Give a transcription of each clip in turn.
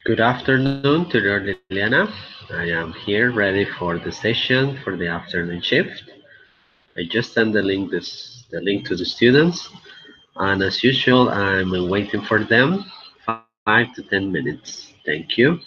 Good afternoon to you, Liliana. I am here ready for the session for the afternoon shift. I just sent the link to the students, and as usual, I'm waiting for them 5 to 10 minutes. Thank you.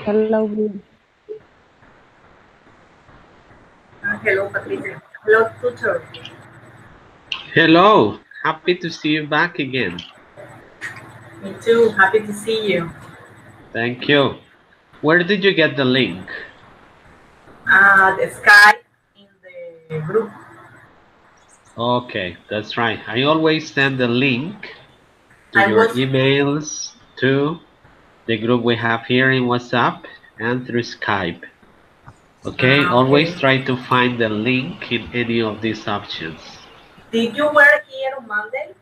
Hello, Bill. Hello, Patricia. Hello, tutor. Hello, happy to see you back again. Me too. Happy to see you. Thank you. Where did you get the link? The Skype in the group. Okay, that's right. I always send the link to I your was emails to the group we have here in WhatsApp and through Skype. Okay, okay. always try to find the link in any of these options. Did you work here on Monday?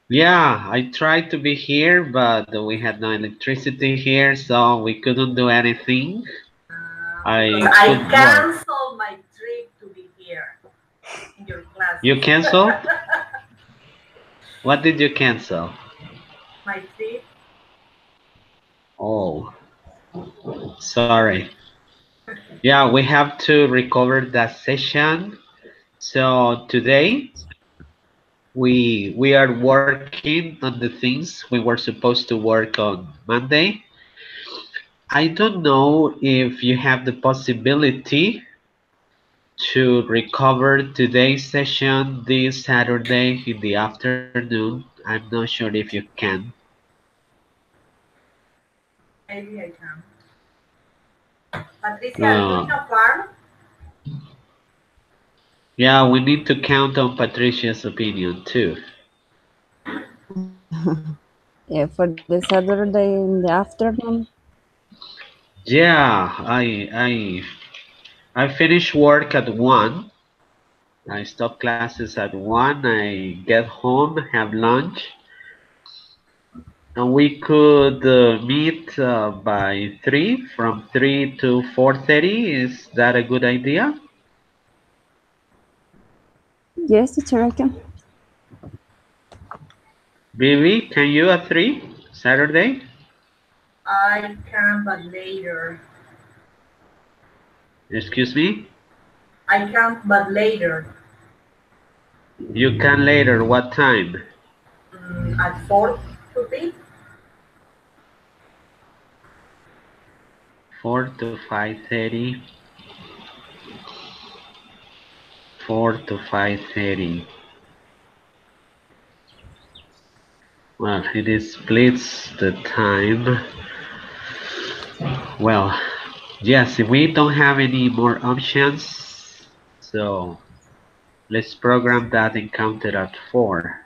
Yeah, I tried to be here, but we had no electricity here, so we couldn't do anything. Because I I could work. canceled my trip to be here in your classes. You canceled? What did you cancel? My trip. Oh, sorry. Yeah, we have to recover that session. So today we are working on the things we were supposed to work on Monday. I don't know if you have the possibility to recover today's session this Saturday in the afternoon. I'm not sure if you can. Maybe I can. Patricia, are you Uh, in a farm? yeah, we need to count on Patricia's opinion too. Yeah, for the Saturday in the afternoon. Yeah, I finish work at 1. I stop classes at 1. I get home, have lunch, and we could meet by 3, from 3 to 4:30. Is that a good idea? Yes, teacher, I can. Vivi, can you at 3 Saturday? I can, but later. Excuse me? I can't, but later. You can later. What time? At 4 to be. 4 to 5:30. 4 to 5:30. Well, it splits the time. Well, yes, we don't have any more options, so let's program that encounter at 4.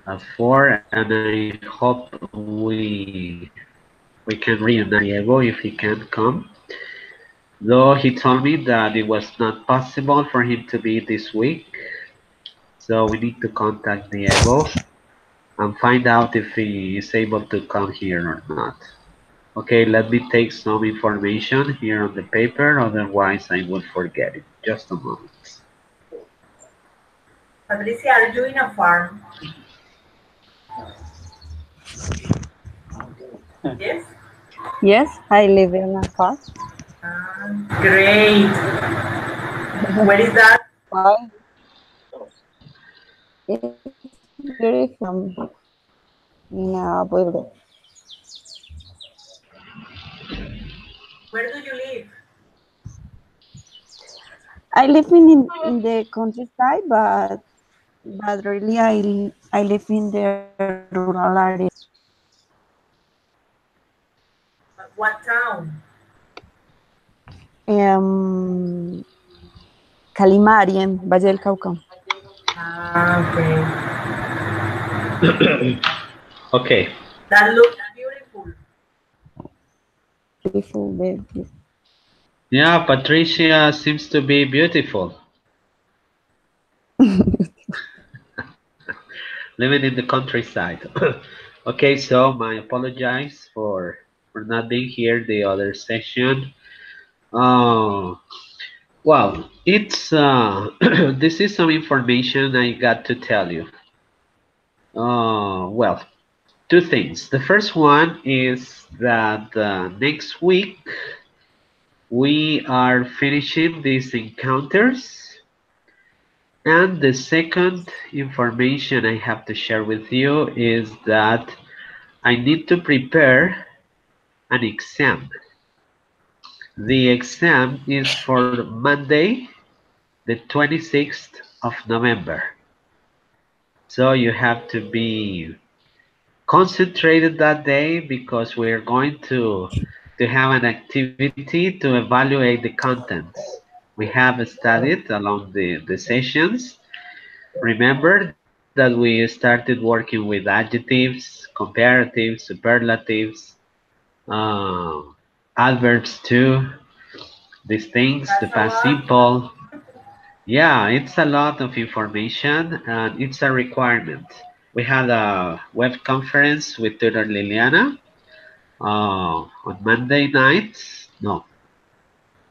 At 4, and I hope we can reunite Diego if he can come. Though he told me that it was not possible for him to be this week, so we need to contact Diego and find out if he is able to come here or not. Okay, let me take some information here on the paper, otherwise I will forget it. Just a moment. Patricia, are you in a farm? Yes. Yes, I live in a farm. Great. Where is that? Why? It's beautiful in a building. Where do you live? I live in the countryside, but really I live in the rural area. What town? Um, Calimari en Valle del Cauca. Okay. Okay. That looks beautiful. Beautiful, very beautiful. Yeah, Patricia seems to be beautiful. Living in the countryside. Okay, so my apologize for not being here the other session. Oh, well, it's this is some information I got to tell you. Well, two things. The first one is that next week we are finishing these encounters, and the second information I have to share with you is that I need to prepare an exam. The exam is for Monday, the 26th of November. So you have to be concentrated that day because we're going to have an activity to evaluate the contents we have studied along the sessions. Remember that we started working with adjectives, comparatives, superlatives, uh, adverbs too, these things, the That's a past lot. simple. Yeah, it's a lot of information and it's a requirement. We had a web conference with tutor Liliana on Monday night. No,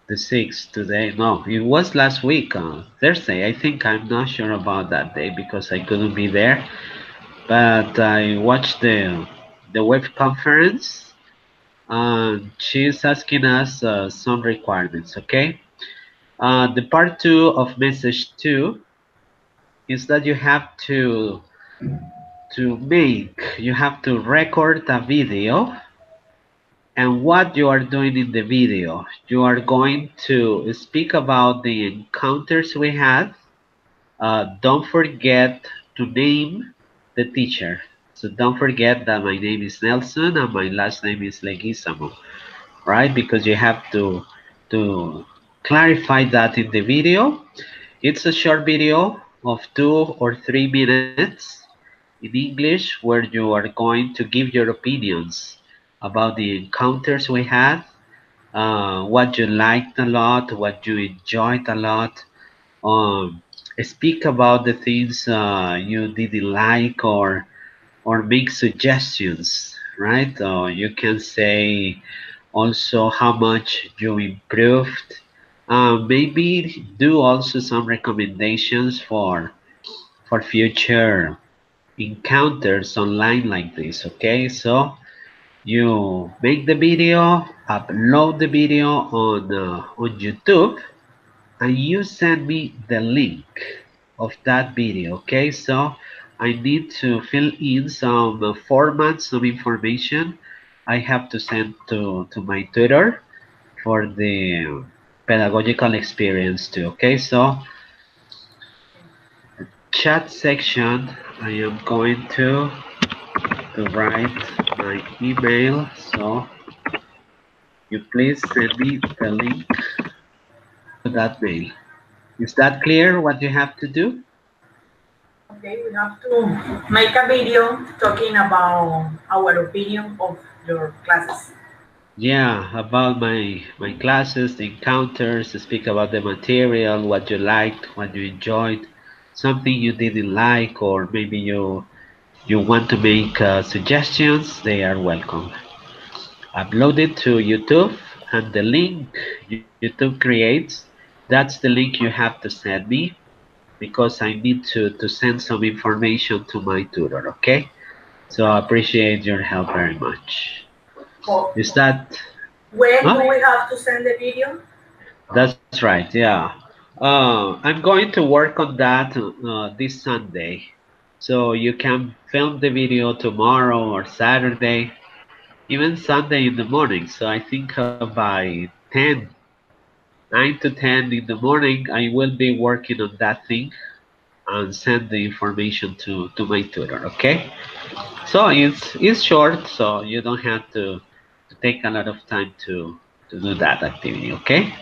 the 6th today. No, it was last week, Thursday. I think I'm not sure about that day because I couldn't be there. But I watched the web conference and she's asking us some requirements, okay? The part two of message two is that you have to record a video, and what you are doing in the video, you are going to speak about the encounters we had. Don't forget to name the teacher. So don't forget that my name is Nelson and my last name is Leguizamo, right? Because you have to clarify that in the video. It's a short video of 2 or 3 minutes in English where you are going to give your opinions about the encounters we had, what you liked a lot, what you enjoyed a lot. Speak about the things you didn't like or make suggestions, right? You can say also how much you improved. Maybe do also some recommendations for future encounters online like this. Okay, so you make the video, upload the video on YouTube, and you send me the link of that video. Okay, so I need to fill in some formats, some information I have to send to my tutor for the pedagogical experience too. Okay, so chat section, I am going to write my email. So you please send me the link to that mail. Is that clear what you have to do? Okay, we have to make a video talking about our opinion of your classes. Yeah, about my classes, the encounters, to speak about the material, what you liked, what you enjoyed, something you didn't like, or maybe you want to make suggestions, they are welcome. Upload it to YouTube, and the link YouTube creates, that's the link you have to send me because I need to send some information to my tutor, okay? So I appreciate your help very much. But Is that, when huh? do we have to send the video? That's right, yeah. I'm going to work on that this Sunday. So you can film the video tomorrow or Saturday, even Sunday in the morning. So I think by 10, 9 to 10 in the morning, I will be working on that thing and send the information to my tutor, okay? So it's short, so you don't have to take a lot of time to do that activity, okay?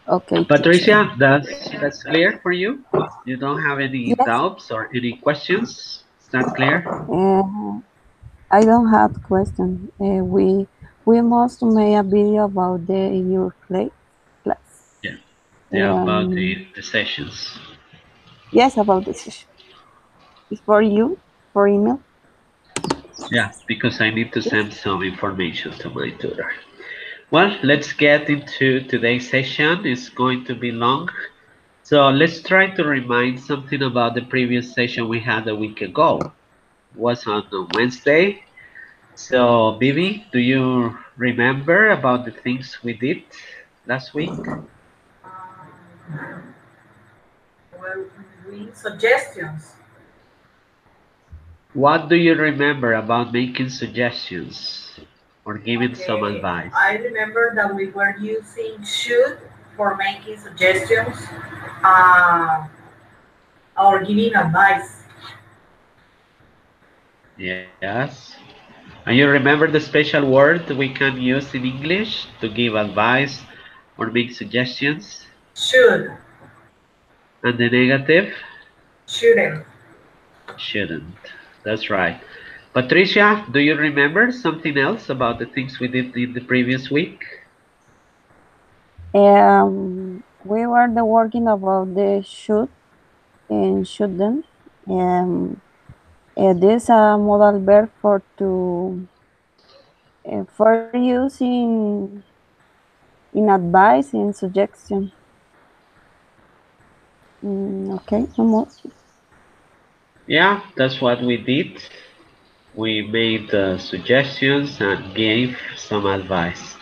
Okay, teacher. Patricia, that's clear for you? You don't have any Yes, doubts or any questions? Is that clear? I don't have question. We must make a video about your class. Yeah. Yeah, about Um, the sessions. yes, about the session. It's for you, for email. Yeah, because I need to Yes. send some information to my tutor. Well, let's get into today's session. It's going to be long. So let's try to remind something about the previous session we had a week ago. It was on Wednesday. So, Bibi, do you remember about the things we did last week? Um, well, we suggestions. What do you remember about making suggestions or giving some Okay, advice? I remember that we were using should for making suggestions uh, or giving advice. Yes. And you remember the special word we can use in English to give advice or make suggestions? Should, And the negative? shouldn't. Shouldn't. That's right. Patricia, do you remember something else about the things we did in the previous week? We were the working about the should and shouldn't. Um, this a modal verb for use in advice in suggestion. Okay, no more. Yeah, that's what we did. We made suggestions and gave some advice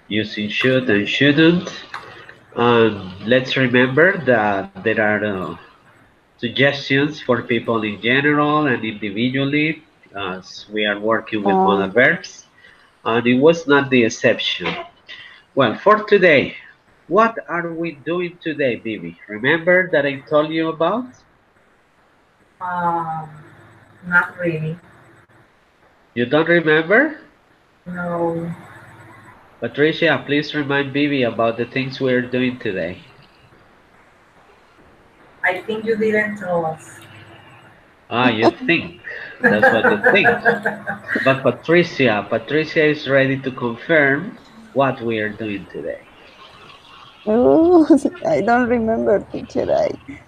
using should and shouldn't. And let's remember that there are suggestions for people in general and individually as we are working with modal Um, verbs. And it was not the exception. Well, for today, what are we doing today, Bibi? Remember that I told you about? Um, Not really. You don't remember? No, Patricia, please remind Bibi about the things we're doing today. I think you didn't tell us. Ah, you think. That's what you think. But Patricia is ready to confirm what we are doing today. oh, I don't remember, teacher.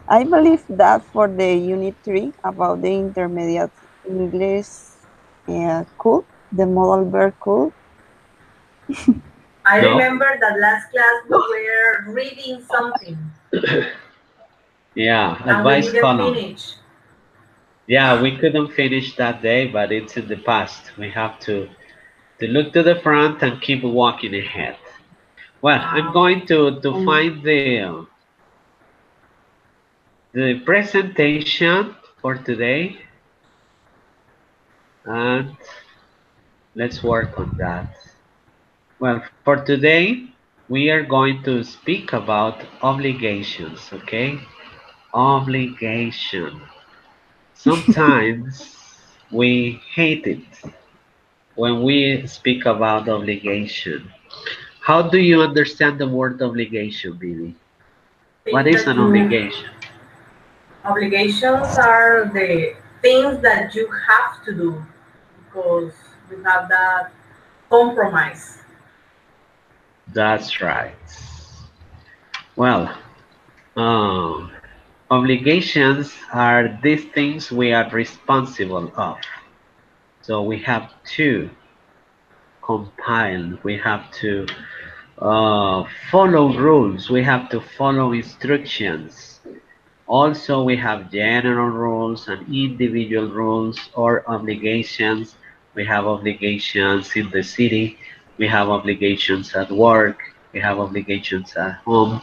I believe that for the unit 3 about the intermediate English could, the modal verb could. I No? remember that last class we were reading something Yeah, and we advice didn't column. finish. Yeah, we couldn't finish that day, but it's in the past. We have to look to the front and keep walking ahead. Well, I'm Okay. going to Um, find the presentation for today, and let's work on that. Well, for today, we are going to speak about obligations, okay? Obligation. Sometimes we hate it when we speak about obligation. How do you understand the word obligation, Billy? What Things is that an you mm, obligation? Obligations are the things that you have to do because you have that compromise. That's right. Well, um, obligations are these things we are responsible of. So we have to compile, we have to follow rules, we have to follow instructions. Also, we have general rules and individual rules or obligations. We have obligations in the city, we have obligations at work, we have obligations at home.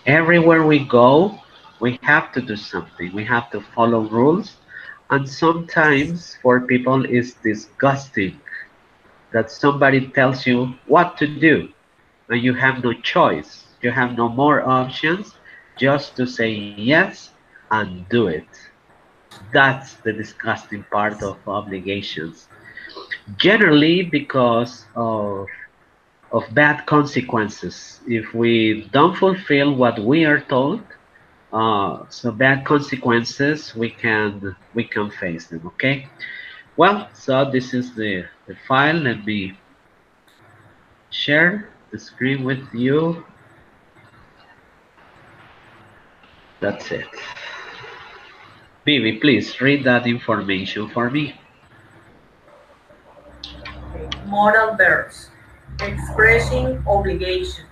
Everywhere we go, we have to do something. We have to follow rules. And sometimes for people it's disgusting that somebody tells you what to do and you have no choice. You have no more options just to say yes and do it. That's the disgusting part of obligations. Generally because of bad consequences. If we don't fulfill what we are told, so bad consequences we can face them. Okay. Well, so this is the file. Let me share the screen with you. That's it. Vivi, please read that information for me. Okay. Modal verbs. Expressing obligation.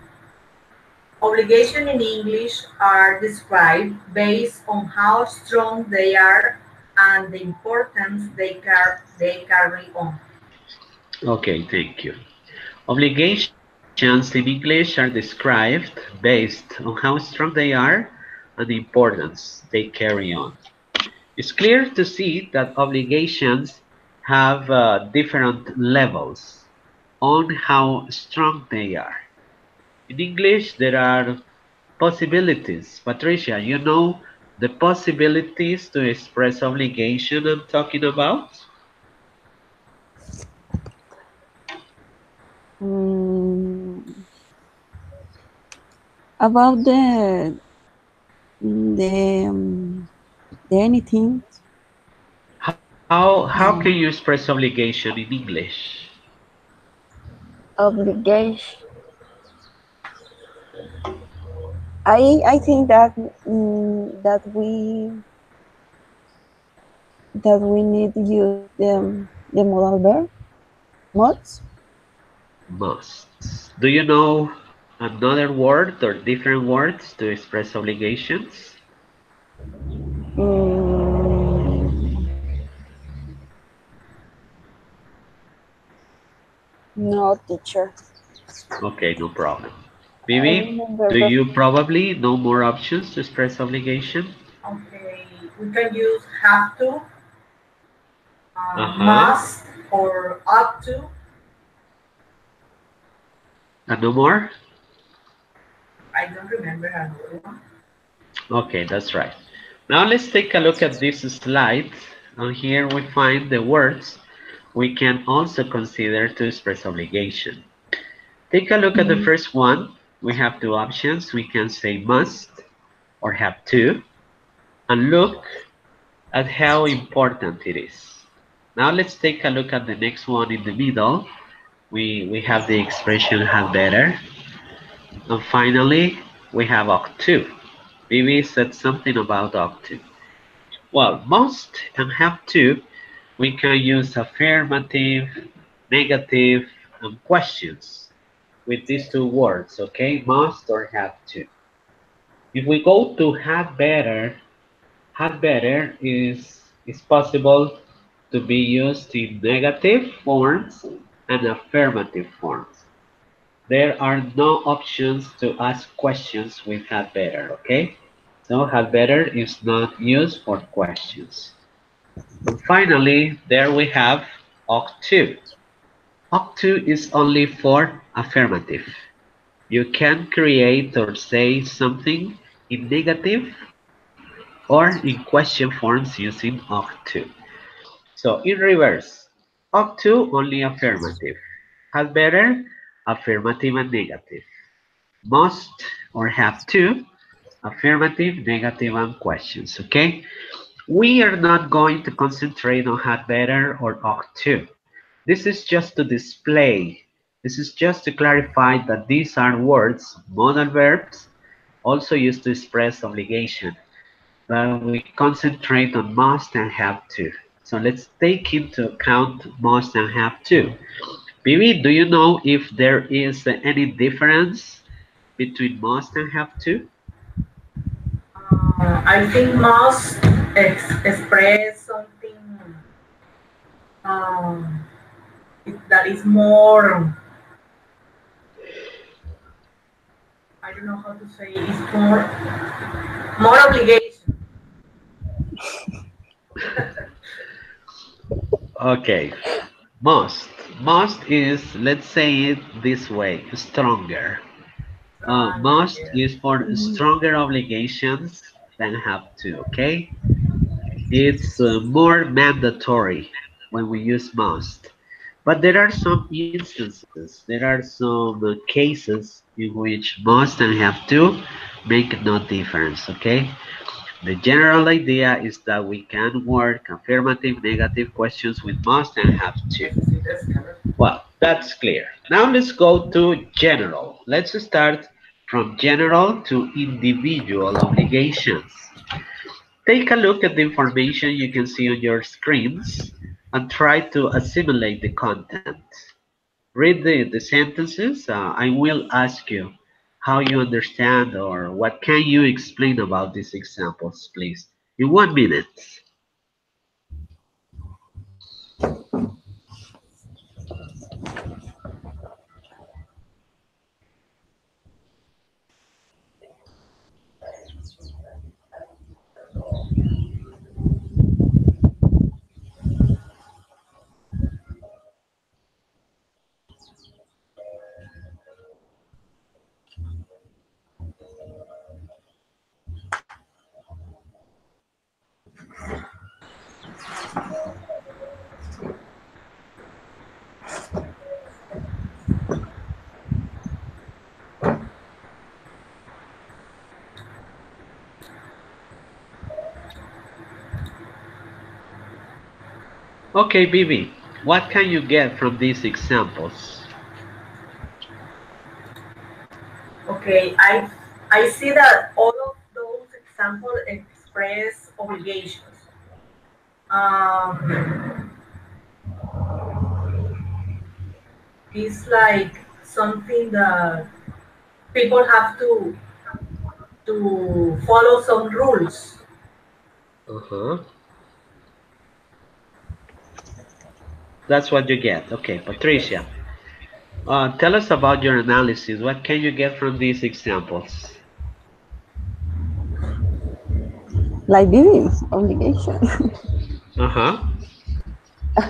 Obligation in English are described based on how strong they are and the importance they carry on. Okay, thank you. Obligations in English are described based on how strong they are and the importance they carry on. It's clear to see that obligations have different levels on how strong they are. In English, there are possibilities. Patricia, you know the possibilities to express obligation I'm talking about? Mm, about the the anything. How can Um, you express obligation in English? obligation. I think that that we need to use the modal verb mods. Must. Do you know another word or different words to express obligations? Mm, no, teacher. Okay, no problem. I Maybe, remember, do but you probably know more options to express obligation? Okay, we can use have to, Uh-huh. must, or up to. And no more? I don't remember another one. Okay, that's right. Now let's take a look at this slide. And here we find the words we can also consider to express obligation. Take a look at the mhm, first one. We have two options. We can say must or have to. And look at how important it is. Now let's take a look at the next one in the middle. We have the expression have better. And finally, we have ought to. Vivi said something about ought to. Well, must and have to, we can use affirmative, negative, and questions with these two words, okay? Must or have to. If we go to have better is possible to be used in negative forms and affirmative forms. There are no options to ask questions with had better, okay? So had better is not used for questions. And finally, there we have ought to. Ought to is only for affirmative. You can create or say something in negative or in question forms using ought to. So in reverse, ought to only affirmative. Had better, affirmative and negative. Must or have to, affirmative, negative, and questions, okay? We are not going to concentrate on had better or ought to. This is just to display, this is just to clarify that these are words, modal verbs, also used to express obligation, but we concentrate on must and have to. So let's take into account must and have to. Bibi, do you know if there is any difference between must and have to? I think must express something um, that is more, I don't know how to say, it's more obligation. Okay, must. Must is, let's say it this way, stronger. Stronger, Must yes. is for mhm. stronger obligations than have to, okay? It's more mandatory when we use must. But there are some instances, there are some cases in which must and have to make no difference, okay? The general idea is that we can work affirmative, negative questions with must and have to. Well, that's clear. Now let's go to general. Let's start from general to individual obligations. Take a look at the information you can see on your screens and try to assimilate the content. Read the sentences. I will ask you how you understand or what can you explain about these examples, please, in 1 minute. Okay, Bibi, what can you get from these examples? Okay, I see that all of those examples express obligations. Um, it's like something that people have to follow some rules. Uh-huh. That's what you get. Okay, Yes. Patricia, tell us about your analysis. What can you get from these examples? Like living obligation. Uh-huh.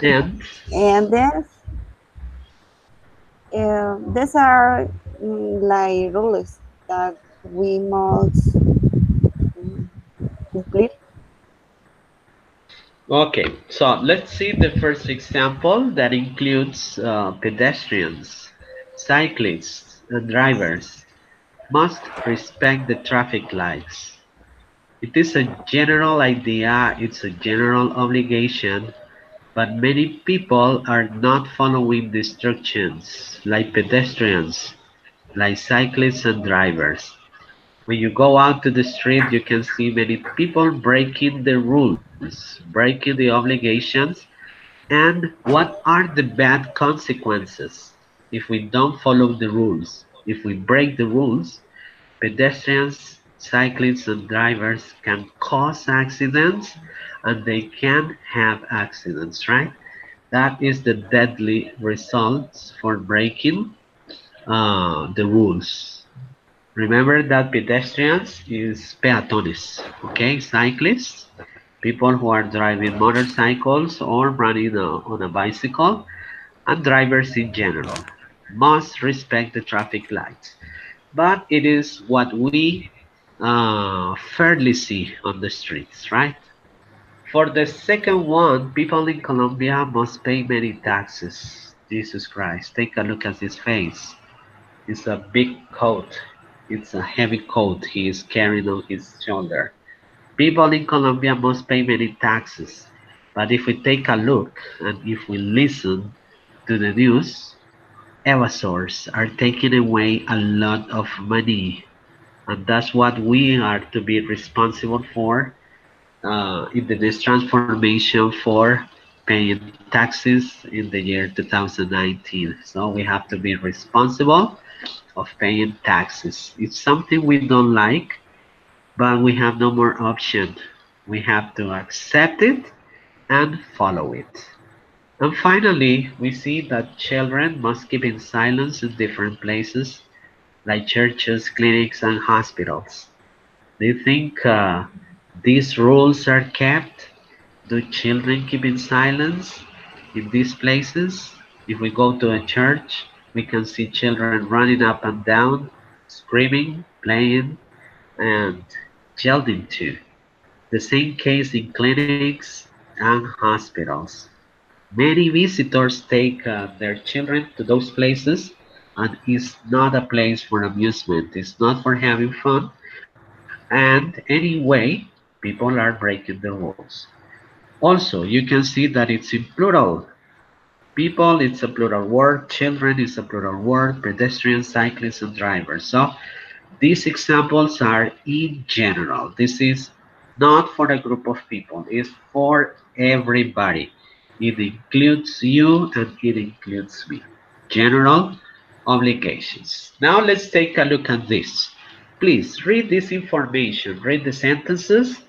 And And then these are like rules that we must mm, complete. okay, so let's see the first example that includes pedestrians, cyclists, and drivers must respect the traffic lights. It is a general idea, it's a general obligation, but many people are not following the instructions, like pedestrians, like cyclists and drivers. When you go out to the street, you can see many people breaking the rules, breaking the obligations, and what are the bad consequences if we don't follow the rules? If we break the rules, pedestrians, cyclists, and drivers can cause accidents and they can have accidents, right? That is the deadly results for breaking the rules. Remember that pedestrians is peatones, okay? Cyclists, people who are driving motorcycles or running on a bicycle, and drivers in general must respect the traffic lights. But it is what we fairly see on the streets, right? For the second one, people in Colombia must pay many taxes. Jesus Christ, take a look at his face. It's a big coat. It's a heavy coat he is carrying on his shoulder. People in Colombia must pay many taxes. But if we take a look and if we listen to the news, evasors are taking away a lot of money. And that's what we are to be responsible for in the next transformation for paying taxes in the year 2019. So we have to be responsible of paying taxes. It's something we don't like, but we have no more option. We have to accept it and follow it. And finally, we see that children must keep in silence in different places like churches, clinics, and hospitals. Do you think these rules are kept? Do children keep in silence in these places? If we go to a church, we can see children running up and down, screaming, playing, and yelling too. The same case in clinics and hospitals. Many visitors take their children to those places, and it's not a place for amusement. It's not for having fun. And anyway, people are breaking the rules. Also, you can see that it's in plural. People, it's a plural word. Children is a plural word. Pedestrians, cyclists, and drivers. So these examples are in general. This is not for a group of people. It's for everybody. It includes you and it includes me. General obligations. Now let's take a look at this. Please read this information, read the sentences,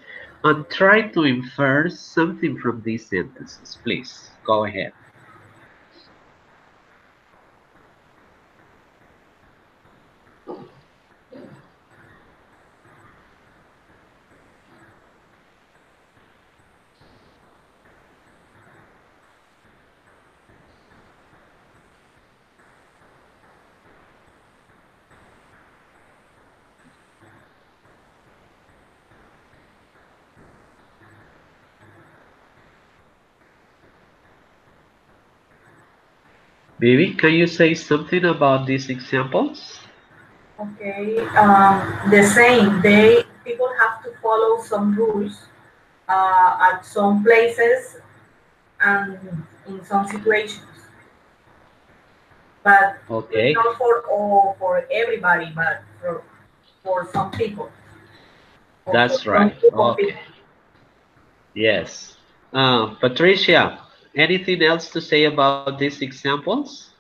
and try to infer something from these sentences. Please, go ahead. Baby, can you say something about these examples? Okay, the same. They people have to follow some rules at some places, and in some situations, but it's Okay, not for all for everybody, but for some people or for that's some right. group of Okay, people. yes. Patricia, anything else to say about these examples?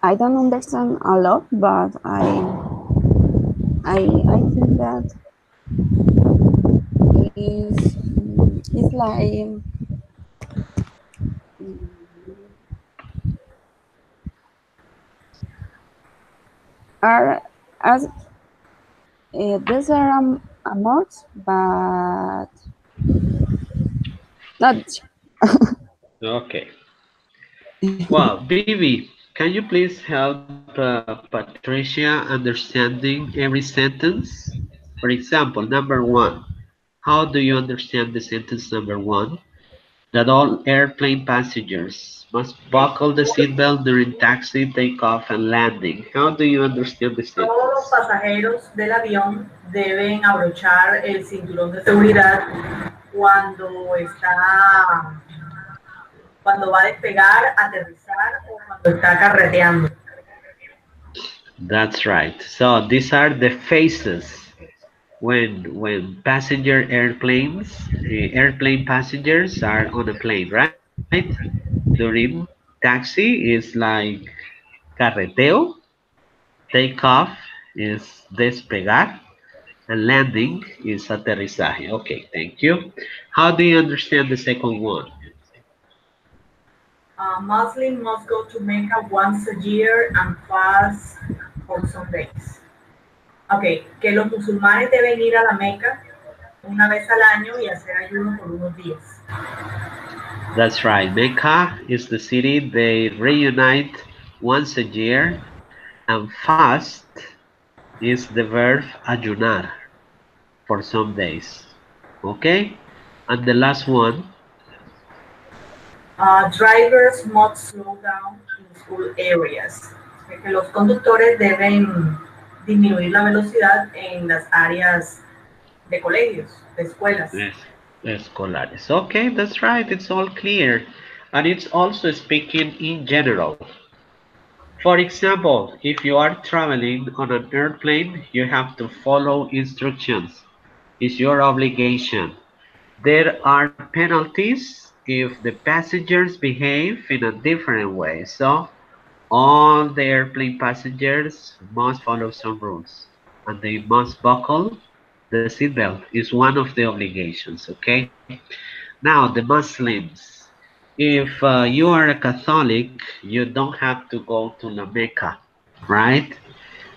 I don't understand a lot, but I think that is like mm, are as these are amounts, but not. Okay. Well, Vivi, can you please help Patricia understanding every sentence? For example, number one, how do you understand the sentence number one? That all airplane passengers must buckle the seatbelt during taxi, takeoff, and landing. How do you understand the Todos los sentence? pasajeros del avión deben abrochar el cinturón de seguridad cuando está, cuando va a despegar, aterrizar o cuando está carreteando. That's right. So these are the phases when passenger airplanes, airplane passengers are on a plane, right? During taxi is like carreteo, takeoff is despegar, and landing is aterrizaje. Okay, thank you. How do you understand the second one? Muslims must go to Mecca once a year and fast for some days. Ok, que los musulmanes deben ir a la Meca una vez al año y hacer ayuno por unos días. That's right. Mecca is the city they reunite once a year, and fast is the verb ayunar for some days. Okay? And the last one, Drivers must slow down in school areas. Que los conductores deben disminuir la velocidad en las áreas de colegios, de escuelas. yes, escolares. Okay, that's right. It's all clear. And it's also speaking in general. For example, if you are traveling on an airplane, you have to follow instructions. It's your obligation. There are penalties if the passengers behave in a different way. So all the airplane passengers must follow some rules and they must buckle the seatbelt. Is one of the obligations, okay? Now, the Muslims. If you are a Catholic, you don't have to go to La Mecca, right?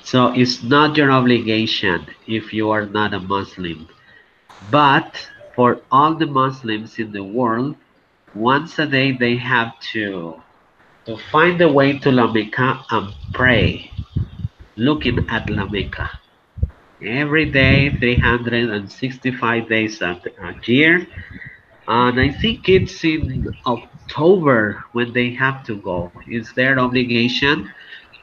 So it's not your obligation if you are not a Muslim. But for all the Muslims in the world, once a day they have to find a way to La Mecca and pray, looking at La Mecca. Every day, 365 days a year. And I think it's in October when they have to go. It's their obligation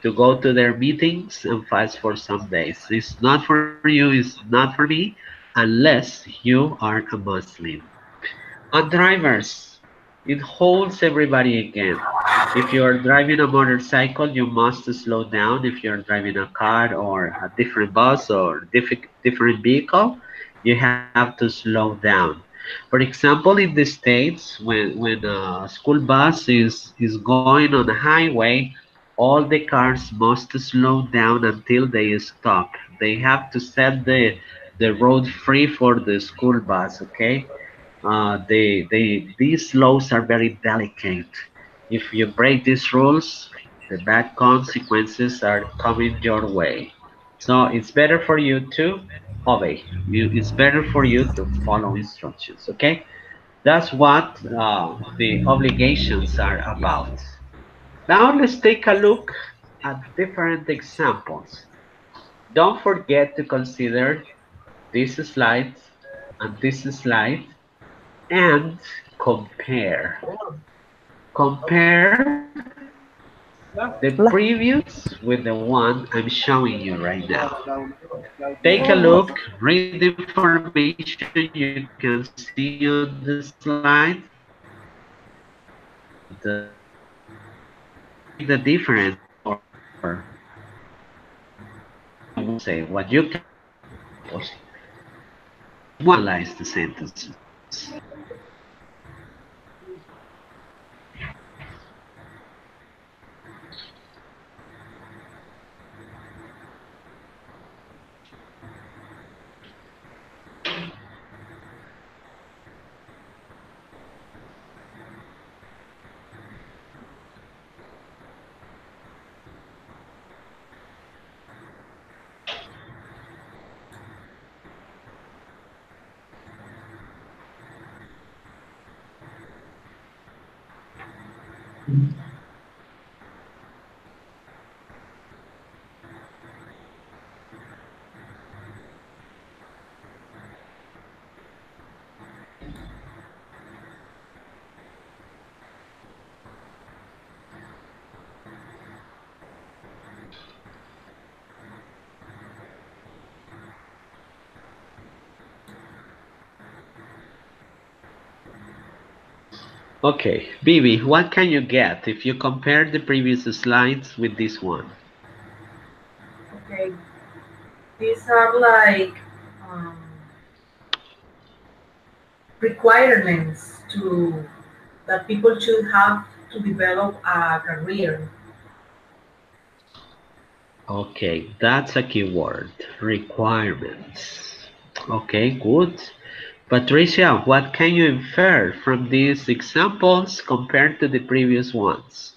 to go to their meetings and fast for some days. It's not for you, it's not for me, unless you are a Muslim. And drivers, it holds everybody again. If you are driving a motorcycle, you must slow down. If you're driving a car or a different bus or different vehicle, you have to slow down. For example, in the States, when a school bus is going on a highway, all the cars must slow down until they stop. They have to set the road free for the school bus, okay? These laws are very delicate. If you break these rules, the bad consequences are coming your way. So it's better for you to obey. It's better for you to follow instructions. Okay, that's what the obligations are about. Now let's take a look at different examples. Don't forget to consider this slide and this slide and compare. Compare The La. previous with the one I'm showing you right now. Take a Oh, look, read the information you can see on the slide, and check the difference or what you will say, what you can say as examples. Try to analyze the sentences. Okay, Bibi, what can you get if you compare the previous slides with this one? Okay, these are like um, requirements to that people should have to develop a career. Okay, that's a keyword. Requirements. Okay, good. Patricia, what can you infer from these examples compared to the previous ones?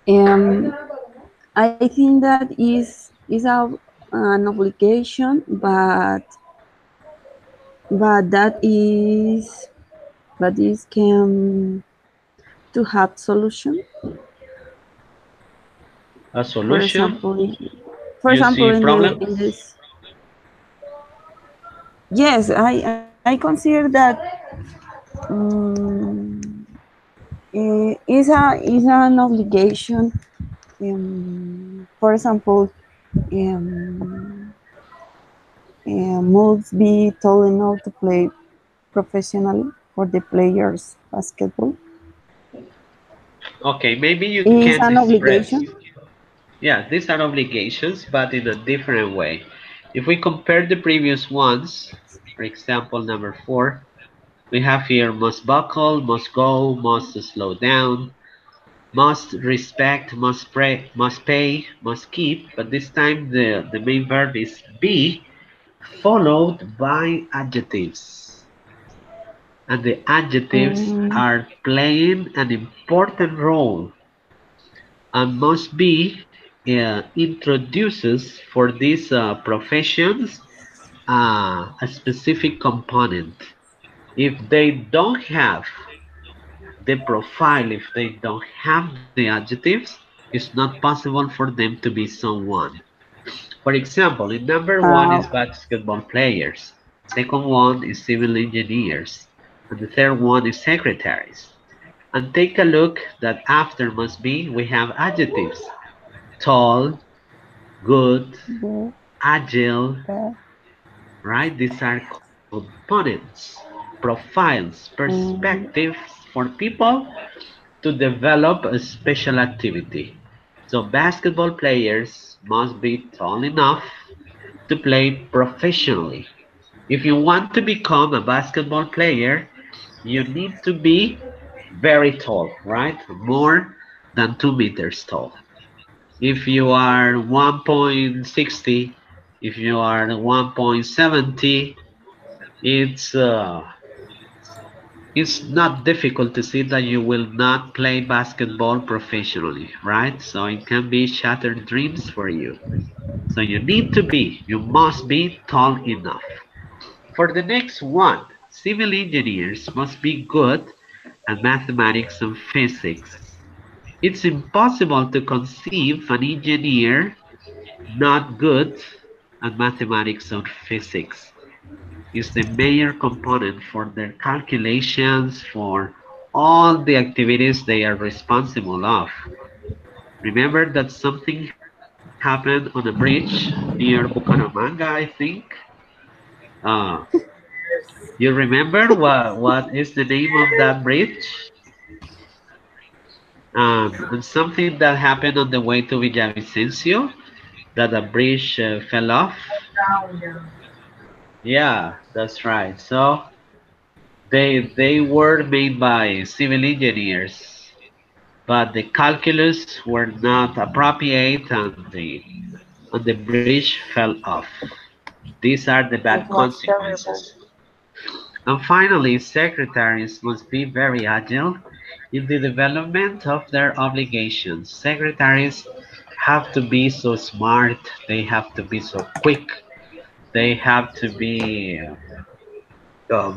um, I think that is an obligation, but that is can to have solution. A For solution? example, for You example, see in problems? this, yes, I consider that um, is an obligation. For example, um, must be told enough to play professionally for the players basketball. Okay, maybe you Is can an express. obligation. Yeah, these are obligations, but in a different way. If we compare the previous ones, for example, number 4, we have here must buckle, must go, must slow down, must respect, must pay, must keep, but this time the main verb is be, followed by adjectives. And the adjectives Um, are playing an important role and must be introduces for these professions a specific component. If they don't have the profile, if they don't have the adjectives, it's not possible for them to be someone. For example, in number one is okay. basketball players, second one is civil engineers, and the third one is secretaries. And take a look that after must be we have adjectives: tall, good, Good, agile, bad, right? These are components, profiles, um, perspectives for people to develop a special activity. So basketball players must be tall enough to play professionally. If you want to become a basketball player, you need to be very tall, right? More than 2 meters tall. If you are 1.60, if you are 1.70, it's not difficult to see that you will not play basketball professionally, right? So it can be shattered dreams for you. So you must be tall enough. For the next one, civil engineers must be good at mathematics and physics. It's impossible to conceive an engineer not good at mathematics or physics. Is the major component for their calculations, for all the activities they are responsible of. Remember that something happened on a bridge near Bucaramanga, I think. Uh, you remember what is the name of that bridge? And something that happened on the way to Villavicencio, that a bridge fell off. Down, yeah. Yeah, that's right. So they were made by civil engineers, but the calculus were not appropriate, and the bridge fell off. These are the bad It was terrible. consequences. And finally, secretaries must be very agile in the development of their obligations. Secretaries have to be so smart, they have to be so quick, they have to be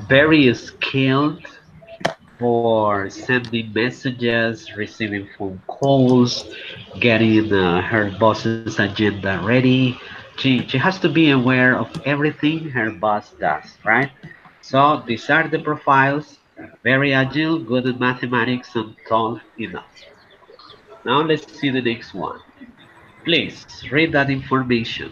very skilled for sending messages, receiving phone calls, getting her boss's agenda ready. She has to be aware of everything her boss does, right? So these are the profiles, very agile, good at mathematics, and tall enough. Now let's see the next one. Please read that information.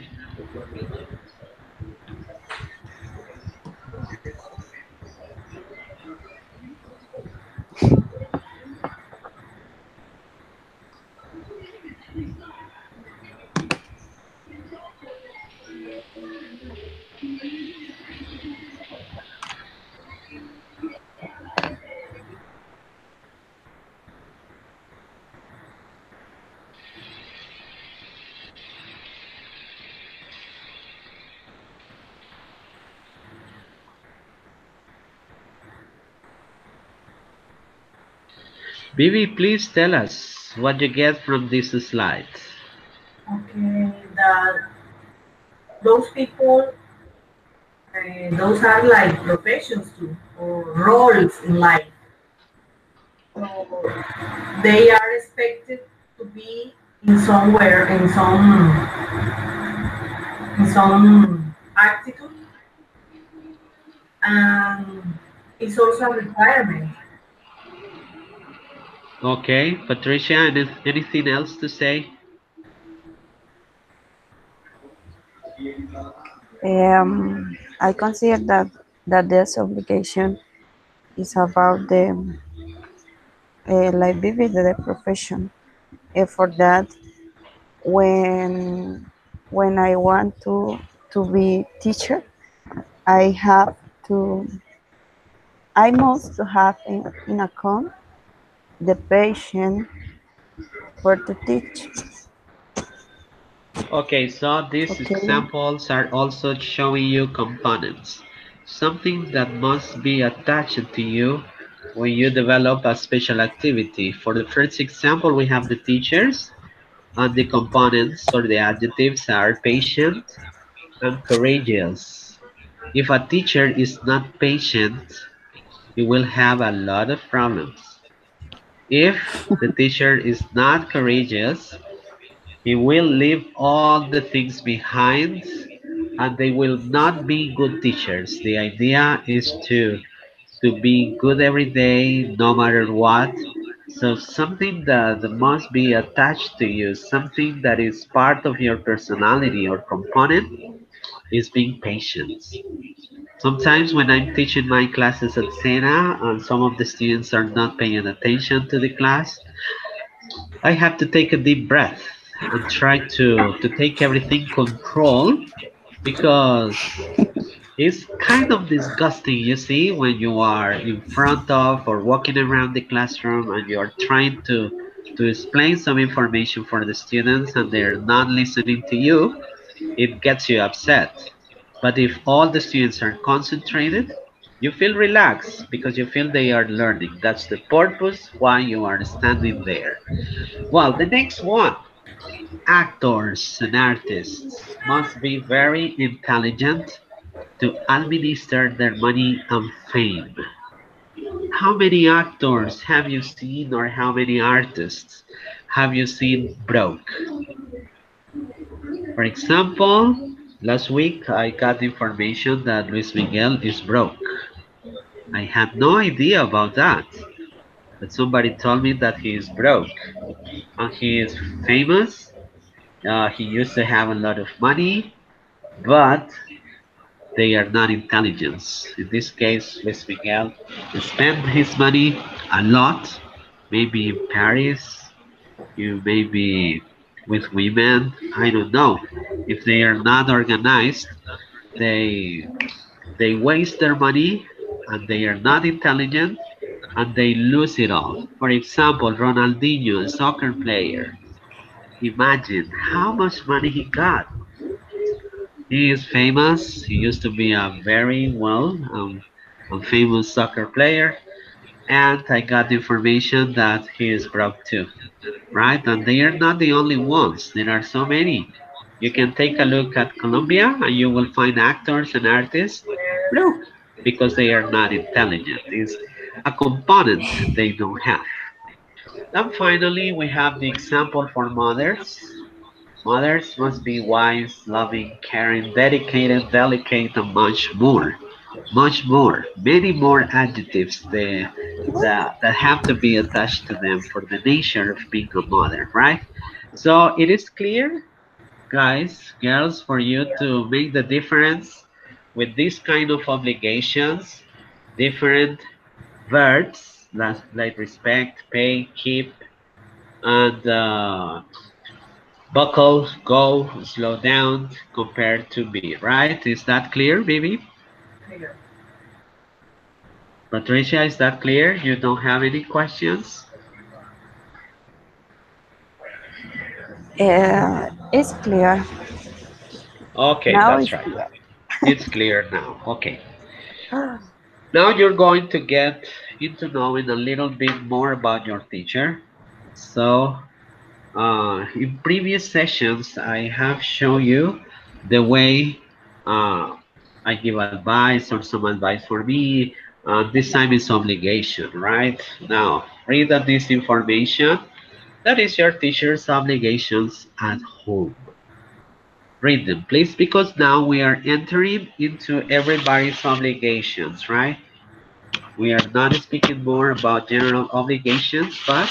Bibi, please tell us what you get from this slide. Okay, that those people, those are like professions too, or roles in life. So they are expected to be in somewhere, in some attitude, and it's also a requirement. Okay, Patricia, anything else to say? I consider that this obligation is about the like vivid the profession. For that, when when I want to be teacher, I have to I must have in account the patient for to teach. Okay, so these Okay. examples are also showing you components, something that must be attached to you when you develop a special activity. For the first example, we have the teachers, and the components or the adjectives are patient and courageous. If a teacher is not patient, he will have a lot of problems. If the teacher is not courageous, he will leave all the things behind and they will not be good teachers. The idea is to be good every day, no matter what. So something that must be attached to you, something that is part of your personality or component is being patient. Sometimes when I'm teaching my classes at Sena and some of the students are not paying attention to the class, I have to take a deep breath and try to take everything control because it's kind of disgusting, you see, when you are in front of or walking around the classroom and you are trying to explain some information for the students and they're not listening to you, it gets you upset. But if all the students are concentrated, you feel relaxed because you feel they are learning. That's the purpose why you are standing there. Well, the next one, actors and artists must be very intelligent to administer their money and fame. How many actors have you seen or how many artists have you seen broke? For example, last week I got information that Luis Miguel is broke. I had no idea about that. But somebody told me that he is broke and he is famous. He used to have a lot of money, but they are not intelligence. In this case, Luis Miguel spent his money a lot, maybe in Paris, you maybe with women, I don't know. If they are not organized, they they waste their money and they are not intelligent and they lose it all. For example, Ronaldinho, a soccer player, imagine how much money he got. He is famous. He used to be a very famous soccer player, and I got information that he is broke too, right? And they are not the only ones. There are so many. You can take a look at Colombia, and you will find actors and artists broke because they are not intelligent. It's a component they don't have. And finally, we have the example for mothers. Mothers must be wise, loving, caring, dedicated, delicate, and much more. Much more. Many more adjectives that have to be attached to them for the nature of being a mother, right? So it is clear, guys, girls, for you to make the difference with this kind of obligations, different verbs like respect, pay, keep, and buckle, go, slow down compared to be, right? Is that clear, baby? Clear. Patricia, is that clear? You don't have any questions? It's clear. Okay, Now that's it's right. clear. It's clear now. Okay. Now you're going to get into knowing a little bit more about your teacher. So, in previous sessions, I have shown you the way uh, I give advice or some advice for me. This time is obligation, right? Now, read that this information. That is your teacher's obligations at home. Read them, please, because now we are entering into everybody's obligations, right? We are not speaking more about general obligations, but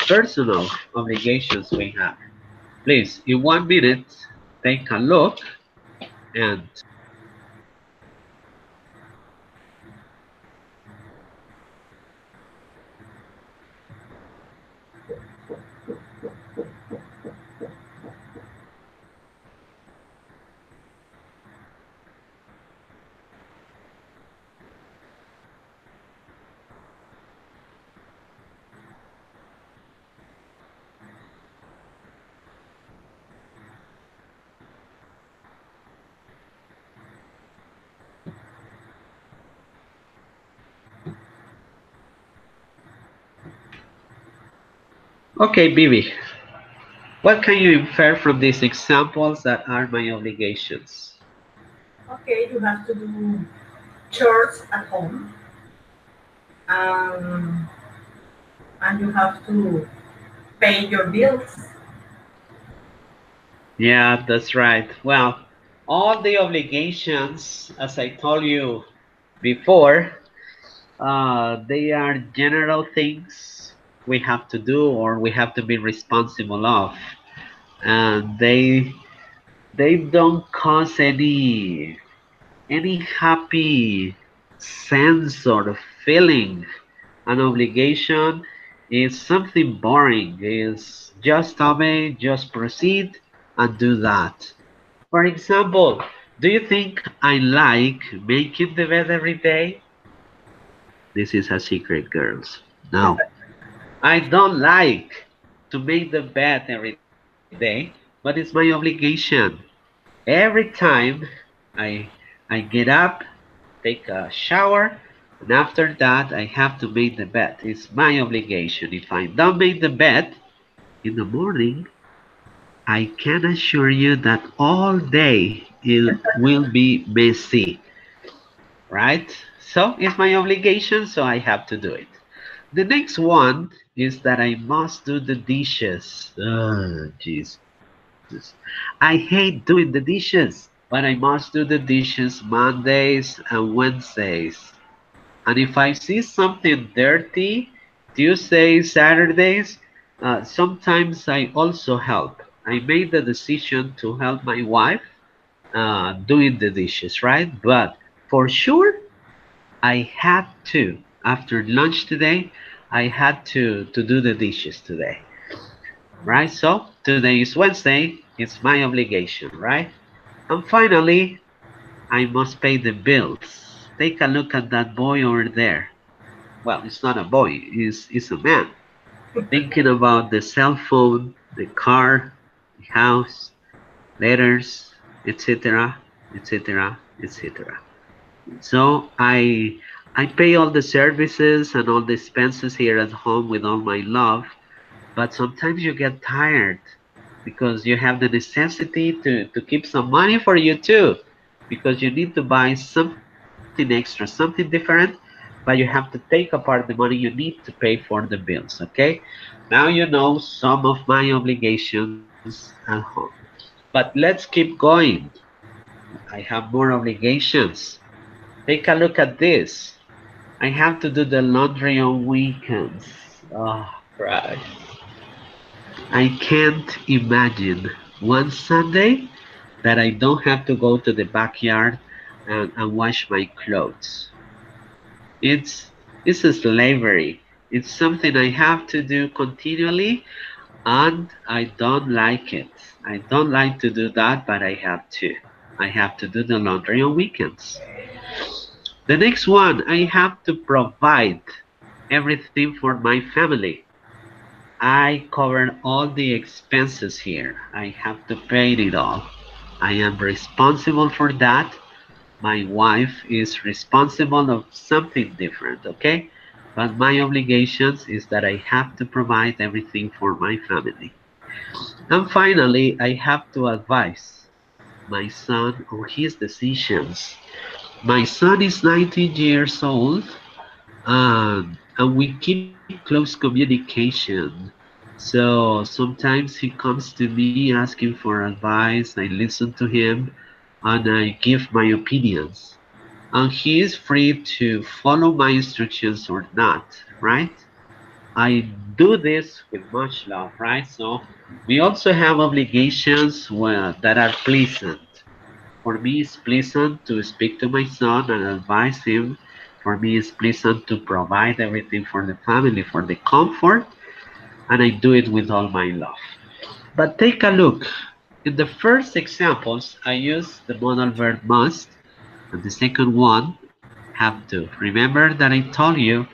personal obligations we have. Please, in 1 minute, take a look and okay, Bibi, what can you infer from these examples that are my obligations? Okay, you have to do chores at home, um, and you have to pay your bills. Yeah, that's right. Well, all the obligations, as I told you before, they are general things we have to do or we have to be responsible of, and they don't cause any happy sense or feeling. An obligation is something boring. Is just obey, just proceed, and do that. For example, do you think I like making the bed every day? This is a secret, girls. No, I don't like to make the bed every day, but it's my obligation. Every time I I get up, take a shower, and after that I have to make the bed. It's my obligation. If I don't make the bed in the morning, I can assure you that all day it will be messy, right? So it's my obligation, so I have to do it. The next one is that I must do the dishes. Oh, Jesus. I hate doing the dishes, but I must do the dishes Mondays and Wednesdays. And if I see something dirty, Tuesdays, Saturdays, sometimes I also help. I made the decision to help my wife doing the dishes, right? But for sure, I had to. After lunch today, I had to do the dishes today, right? So today is Wednesday. It's my obligation, right? And finally, I must pay the bills. Take a look at that boy over there. Well, it's not a boy, it's a man. Thinking about the cell phone, the car, the house, letters, etc., etc., etc. So I pay all the services and all the expenses here at home with all my love, but sometimes you get tired because you have the necessity to keep some money for you too, because you need to buy something extra, something different, but you have to take apart the money you need to pay for the bills, okay? Now you know some of my obligations at home. But let's keep going. I have more obligations. Take a look at this. I have to do the laundry on weekends. Oh, Christ. I can't imagine one Sunday that I don't have to go to the backyard and wash my clothes. It's it's a slavery. It's something I have to do continually and I don't like it. I don't like to do that, but I have to. I have to do the laundry on weekends. The next one, I have to provide everything for my family. I cover all the expenses here. I have to pay it all. I am responsible for that. My wife is responsible of something different, okay? But my obligations is that I have to provide everything for my family. And finally, I have to advise my son on his decisions. My son is 19 years old, and we keep close communication. So sometimes he comes to me asking for advice. I listen to him and I give my opinions. And he is free to follow my instructions or not, right? I do this with much love, right? So we also have obligations that are pleasant. For me, it's pleasant to speak to my son and advise him. For me, it's pleasant to provide everything for the family, for the comfort, and I do it with all my love. But take a look. In the first examples, I use the modal verb must, and the second one, have to. Remember that I told you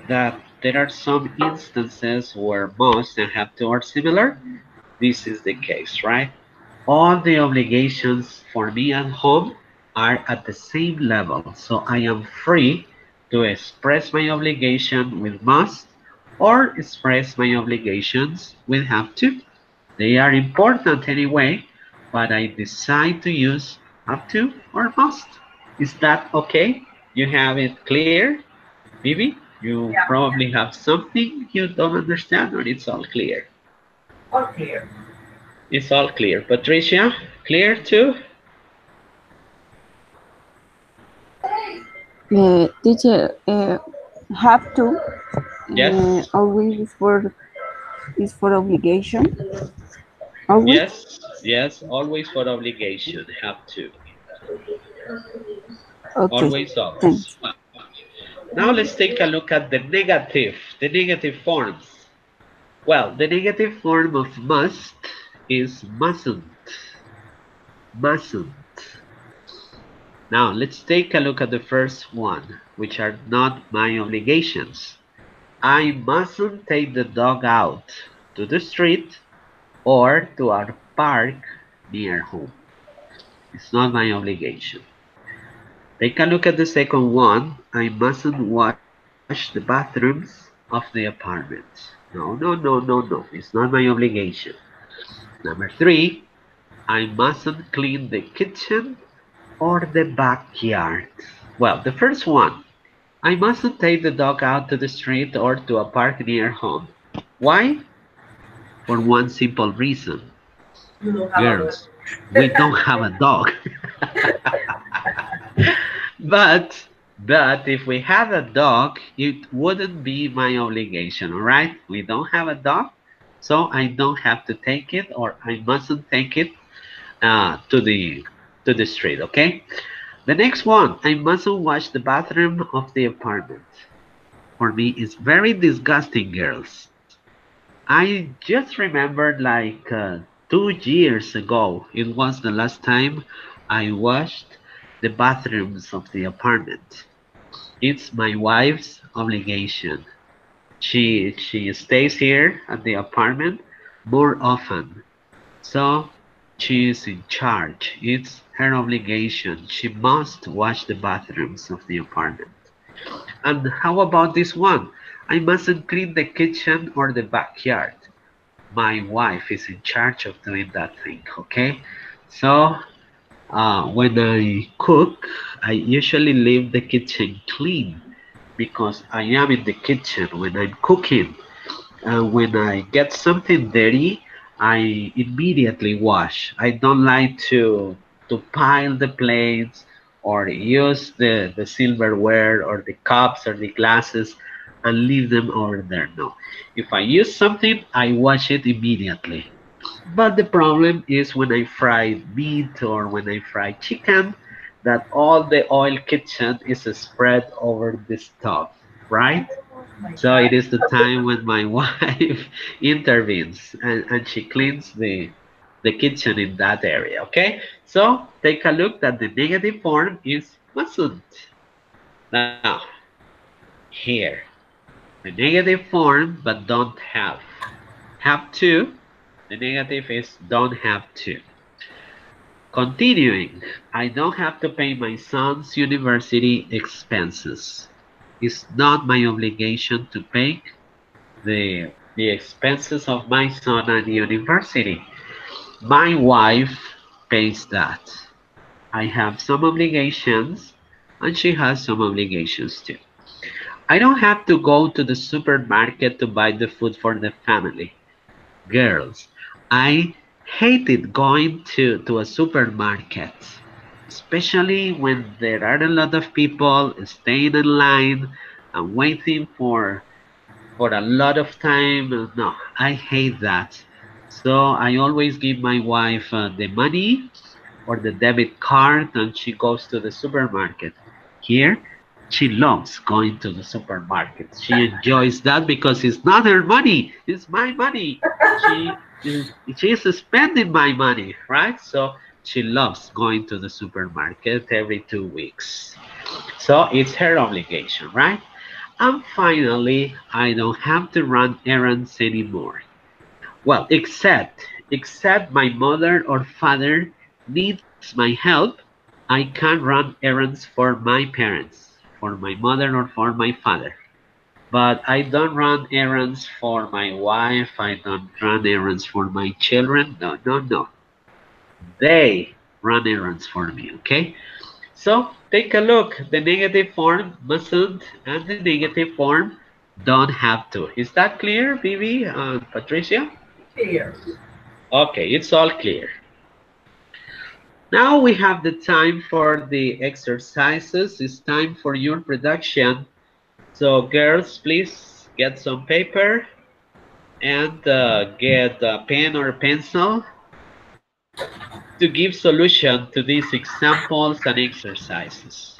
that there are some instances where must and have to are similar? This is the case, right? All the obligations for me at home are at the same level, so I am free to express my obligation with must or express my obligations with have to. They are important anyway, but I decide to use have to or must. Is that okay? You have it clear? Bibi, you Yeah, probably have something you don't understand, or it's all clear? all clear. It's all clear. Patricia, clear too? Teacher, have to Yes, always is for obligation. Always. yes, yes. Always for obligation. Have to. Okay. Always, always. Thanks. Well, now let's take a look at the negative forms. Well, the negative form of must is mustn't. Mustn't. Now let's take a look at the first one, which are not my obligations. I mustn't take the dog out to the street or to our park near home. It's not my obligation. Take a look at the second one. I mustn't wash the bathrooms of the apartment. No, no, no, no, no. It's not my obligation. Number three, I mustn't clean the kitchen or the backyard. Well, the first one, I mustn't take the dog out to the street or to a park near home. Why? For one simple reason. You don't have a dog. Girls, we don't have a dog. But But if we had a dog, it wouldn't be my obligation, all right? We don't have a dog, so I don't have to take it, or I mustn't take it to the street, okay? The next one, I mustn't wash the bathroom of the apartment. For me, it's very disgusting, girls. I just remembered like 2 years ago, it was the last time I washed the bathrooms of the apartment. It's my wife's obligation. She stays here at the apartment more often. So she is in charge. It's her obligation. She must wash the bathrooms of the apartment. And how about this one? I mustn't clean the kitchen or the backyard. My wife is in charge of doing that thing, okay? So when I cook, I usually leave the kitchen clean because I am in the kitchen when I'm cooking. When I get something dirty, I immediately wash. I don't like to pile the plates or use the silverware or the cups or the glasses and leave them over there. No. If I use something, I wash it immediately. But the problem is when I fry meat or when I fry chicken, that all the oil kitchen is spread over the stove, right? Oh my So it God. is the time when my wife intervenes and she cleans the kitchen in that area, okay? So take a look that the negative form is mustn't. Now, here, the negative form but don't have. Have to, the negative is don't have to. Continuing, I don't have to pay my son's university expenses. It's not my obligation to pay the expenses of my son at the university. My wife pays that. I have some obligations and she has some obligations too. I don't have to go to the supermarket to buy the food for the family. Girls, I hated going to a supermarket, especially when there are a lot of people staying in line and waiting for a lot of time. No, I hate that. So I always give my wife the money or the debit card and she goes to the supermarket. Here, she loves going to the supermarket. She enjoys that because it's not her money, it's my money. She is spending my money, right? So she loves going to the supermarket every 2 weeks. So it's her obligation, right? And finally, I don't have to run errands anymore. Well, except my mother or father needs my help, I can run errands for my parents, for my mother or for my father. But I don't run errands for my wife, I don't run errands for my children. No, no, no. They run errands for me, okay? So take a look. The negative form mustn't and the negative form don't have to. Is that clear, Vivi and Patricia? Clear. Okay, it's all clear. Now we have the time for the exercises. It's time for your production. So girls, please get some paper and get a pen or a pencil to give solution to these examples and exercises.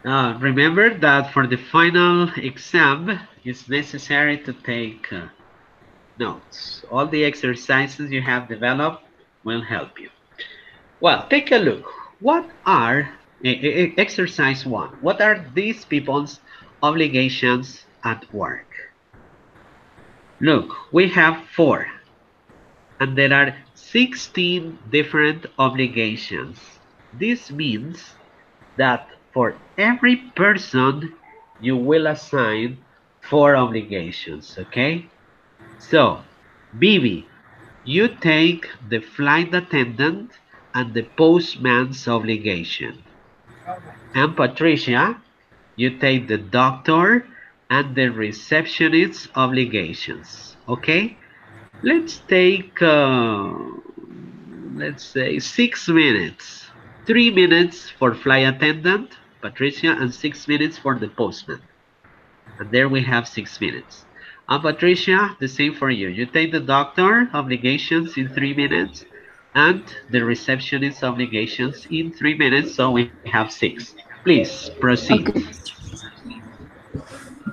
Remember that for the final exam, it's necessary to take notes. All the exercises you have developed will help you. Well, take a look. What are exercise one? What are these people's obligations at work? Look, we have four, and there are 16 different obligations. This means that for every person, you will assign four obligations, okay? So, Bibi, you take the flight attendant and the postman's obligation. All right. And Patricia, you take the doctor and the receptionist's obligations. Okay? Let's take let's say 6 minutes. 3 minutes for flight attendant, Patricia, and 6 minutes for the postman. And there we have 6 minutes. And Patricia, the same for you. You take the doctor obligations in 3 minutes and the receptionist obligations in 3 minutes, so we have six. Please proceed. Okay.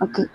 Okay.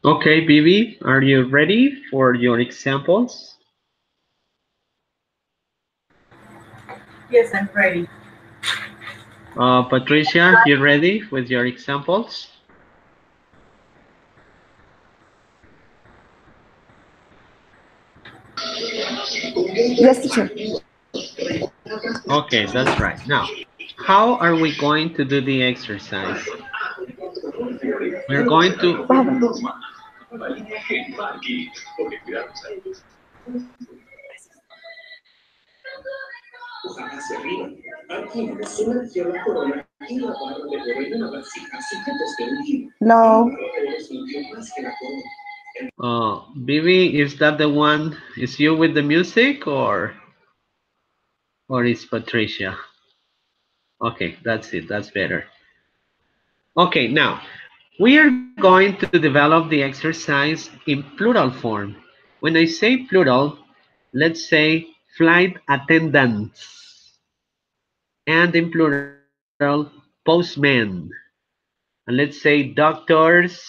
Okay, Bibi, are you ready for your examples? Yes, I'm ready. Patricia, you ready with your examples? Yes, teacher. Okay, that's right. Now, how are we going to do the exercise? We're going to, No. Bibi, is that the one, is you with the music or is Patricia? Okay, that's it, that's better. Okay, now, we are going to develop the exercise in plural form. When I say plural, let's say flight attendants, and in plural, postmen, and let's say doctors,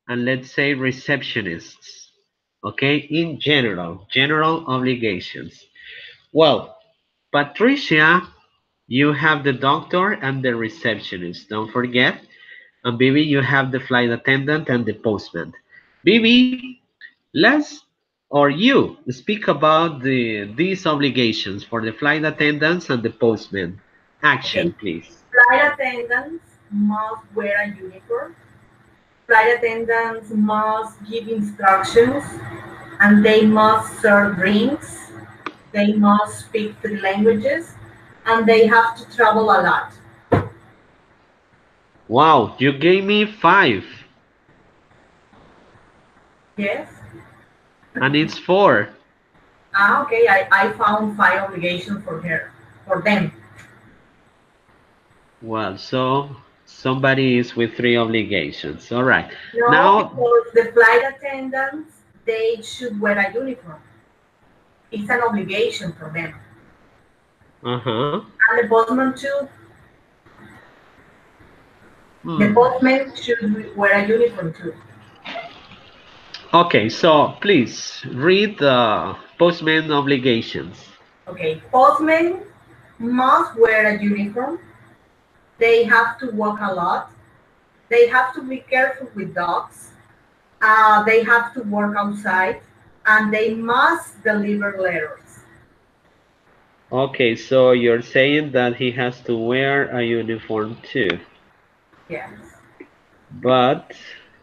and let's say receptionists. Okay, in general obligations. Well, Patricia, you have the doctor and the receptionist, don't forget. And Bibi, you have the flight attendant and the postman. Bibi, let's or you speak about these obligations for the flight attendants and the postman. Okay. Action, please. Flight attendants must wear a uniform. Flight attendants must give instructions and they must serve drinks. They must speak three languages and they have to travel a lot. Wow, you gave me five, Yes. and it's four. Ah, okay. I found five obligations for her, for them. Well, so somebody is with three obligations. All right. No, Now, because the flight attendants, they should wear a uniform. It's an obligation for them. uh-huh. And the postman too. The Hmm. postman should wear a uniform too. Okay, so please read the postman obligations. Okay, postmen must wear a uniform. They have to walk a lot. They have to be careful with dogs. They have to work outside, and they must deliver letters. Okay, so you're saying that he has to wear a uniform too. Yes. But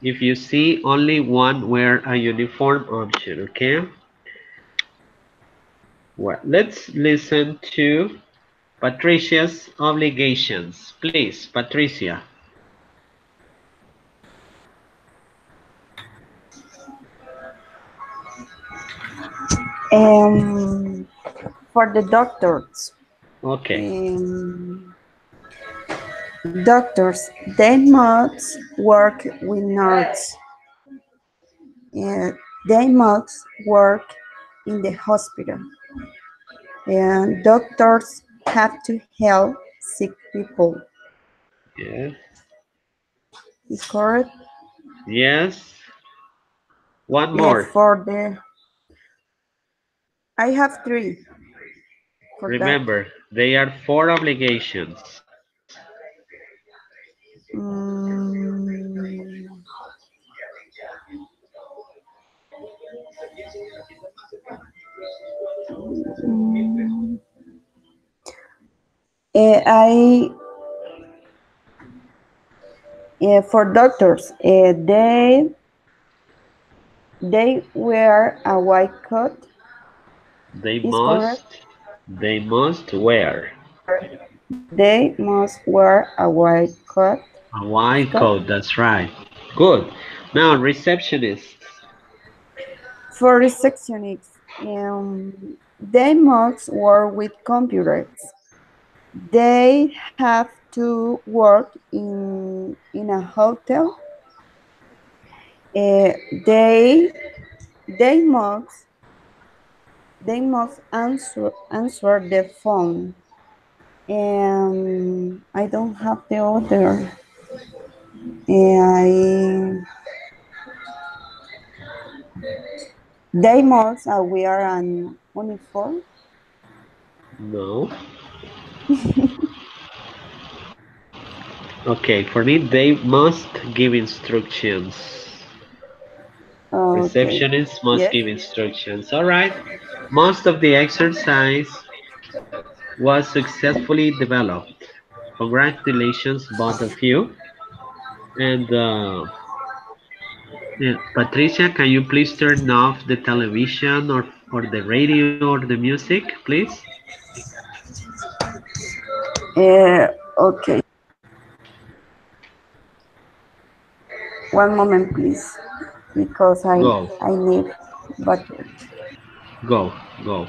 if you see only one wear a uniform option, okay? Well, let's listen to Patricia's obligations. Please, Patricia. Um, for the doctors, Okay. um, doctors, they must work with nurses. Uh, they must work in the hospital. And doctors have to help sick people. Yes. Is correct? Yes. One more. For the, I have three for that. Remember, they are four obligations. Mm, mm, I for doctors, they wear a white coat. They Is correct? must, they must wear They must wear a white coat. a Is white correct? coat. That's right. Good. Now, receptionists. For receptionists, they must work with computers. They have to work in a hotel. Uh, they they must they must answer the phone. I don't have the other. I They must wear an uniform. No. Okay, for me, they must give instructions. Okay. Receptionists must Yes. give instructions. All right. Most of the exercise was successfully developed. Congratulations, both of you. And yeah, Patricia, can you please turn off the television or the radio or the music, please? Okay. One moment, please, because Go, I need battery. go, go.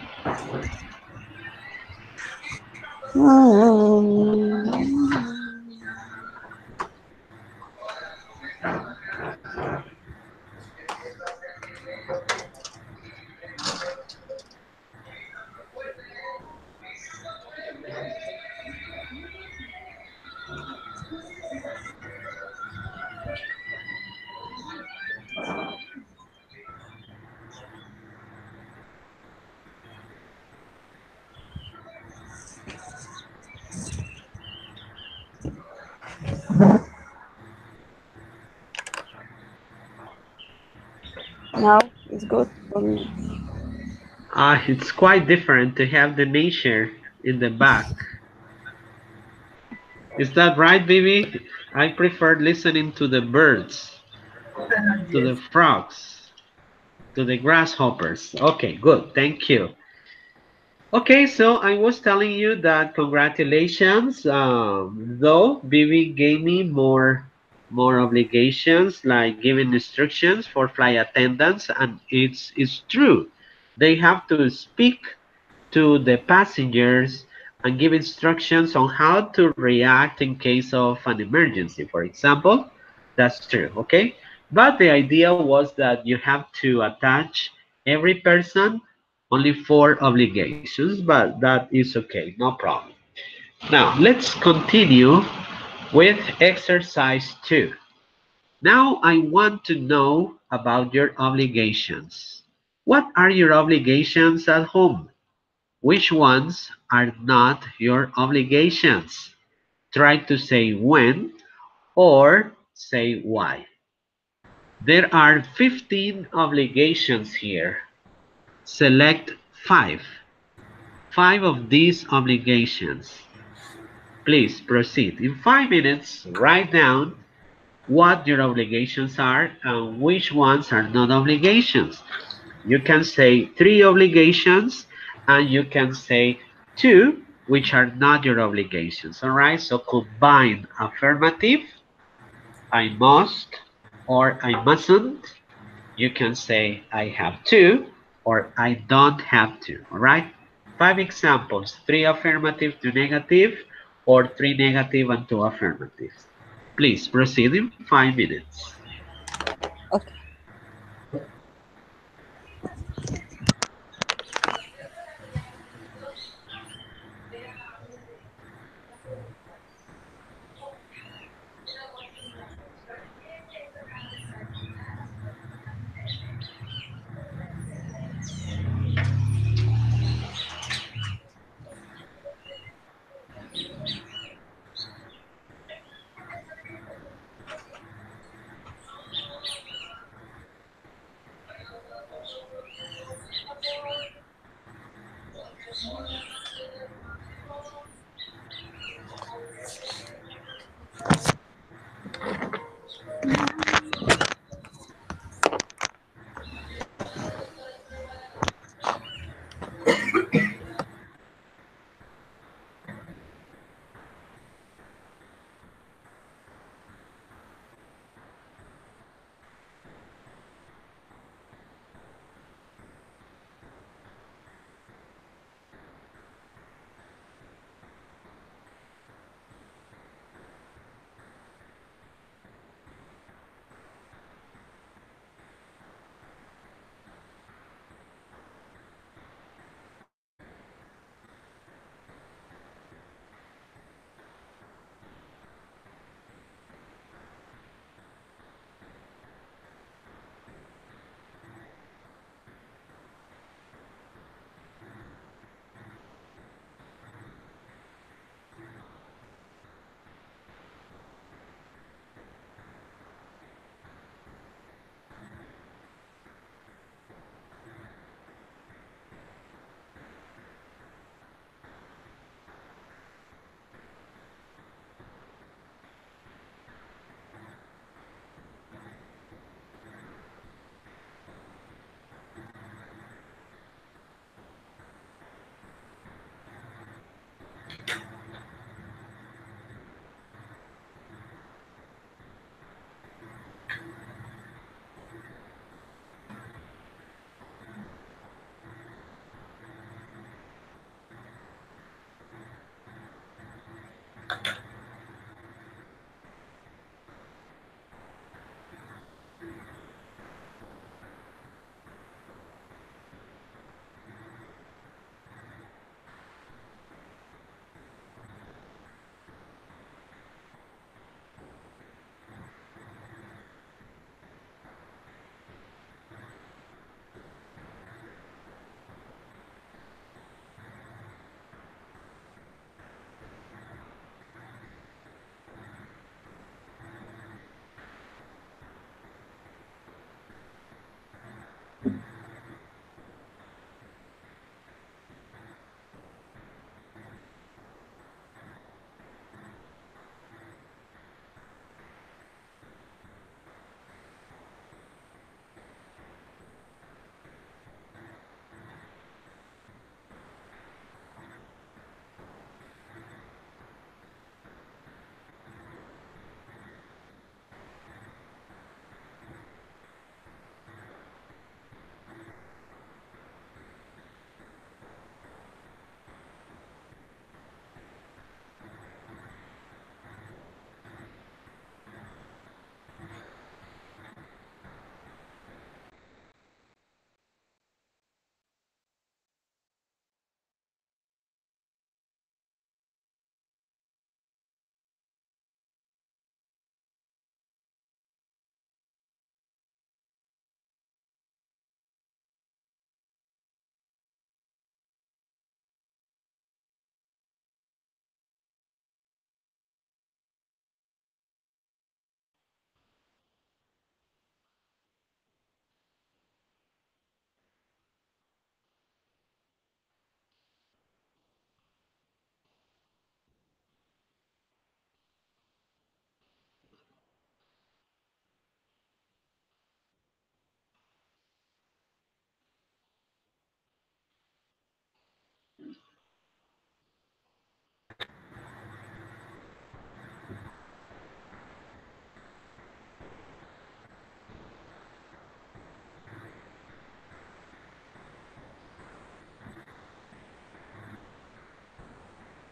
Now it's good for me. It's quite different to have the nature in the back. Is that right, baby? I prefer listening to the birds, to Yes. the frogs, to the grasshoppers. Okay, good. Thank you. Okay, so I was telling you that congratulations. Though Bibi gave me more obligations like giving instructions for flight attendants, and it's true. They have to speak to the passengers and give instructions on how to react in case of an emergency, for example. That's true, okay? But the idea was that you have to attach every person only four obligations, but that is okay, no problem. Now, let's continue with exercise 2. Now, I want to know about your obligations. What are your obligations at home? Which ones are not your obligations? Try to say when or say why. There are 15 obligations here. Select 5. 5 of these obligations. Please proceed. In 5 minutes, write down what your obligations are and which ones are not obligations. You can say 3 obligations and you can say 2 which are not your obligations. All right, so combine affirmative, I must or I mustn't. You can say I have to or I don't have to. All right, 5 examples, 3 affirmative, 2 negative, or 3 negative and 2 affirmatives. Please proceed in 5 minutes. Okay.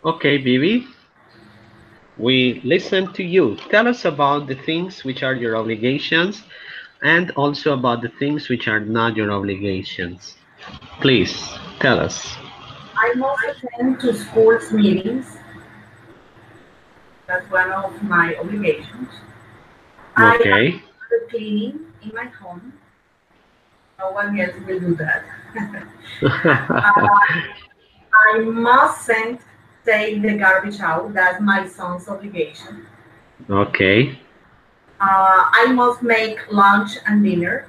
Okay, Bibi, we listen to you. Tell us about the things which are your obligations and also about the things which are not your obligations. Please tell us. I must attend to school's meetings. That's one of my obligations. I Okay. must do the cleaning in my home. No one else will do that. I mustn't take the garbage out. That's my son's obligation. Okay. I must make lunch and dinner.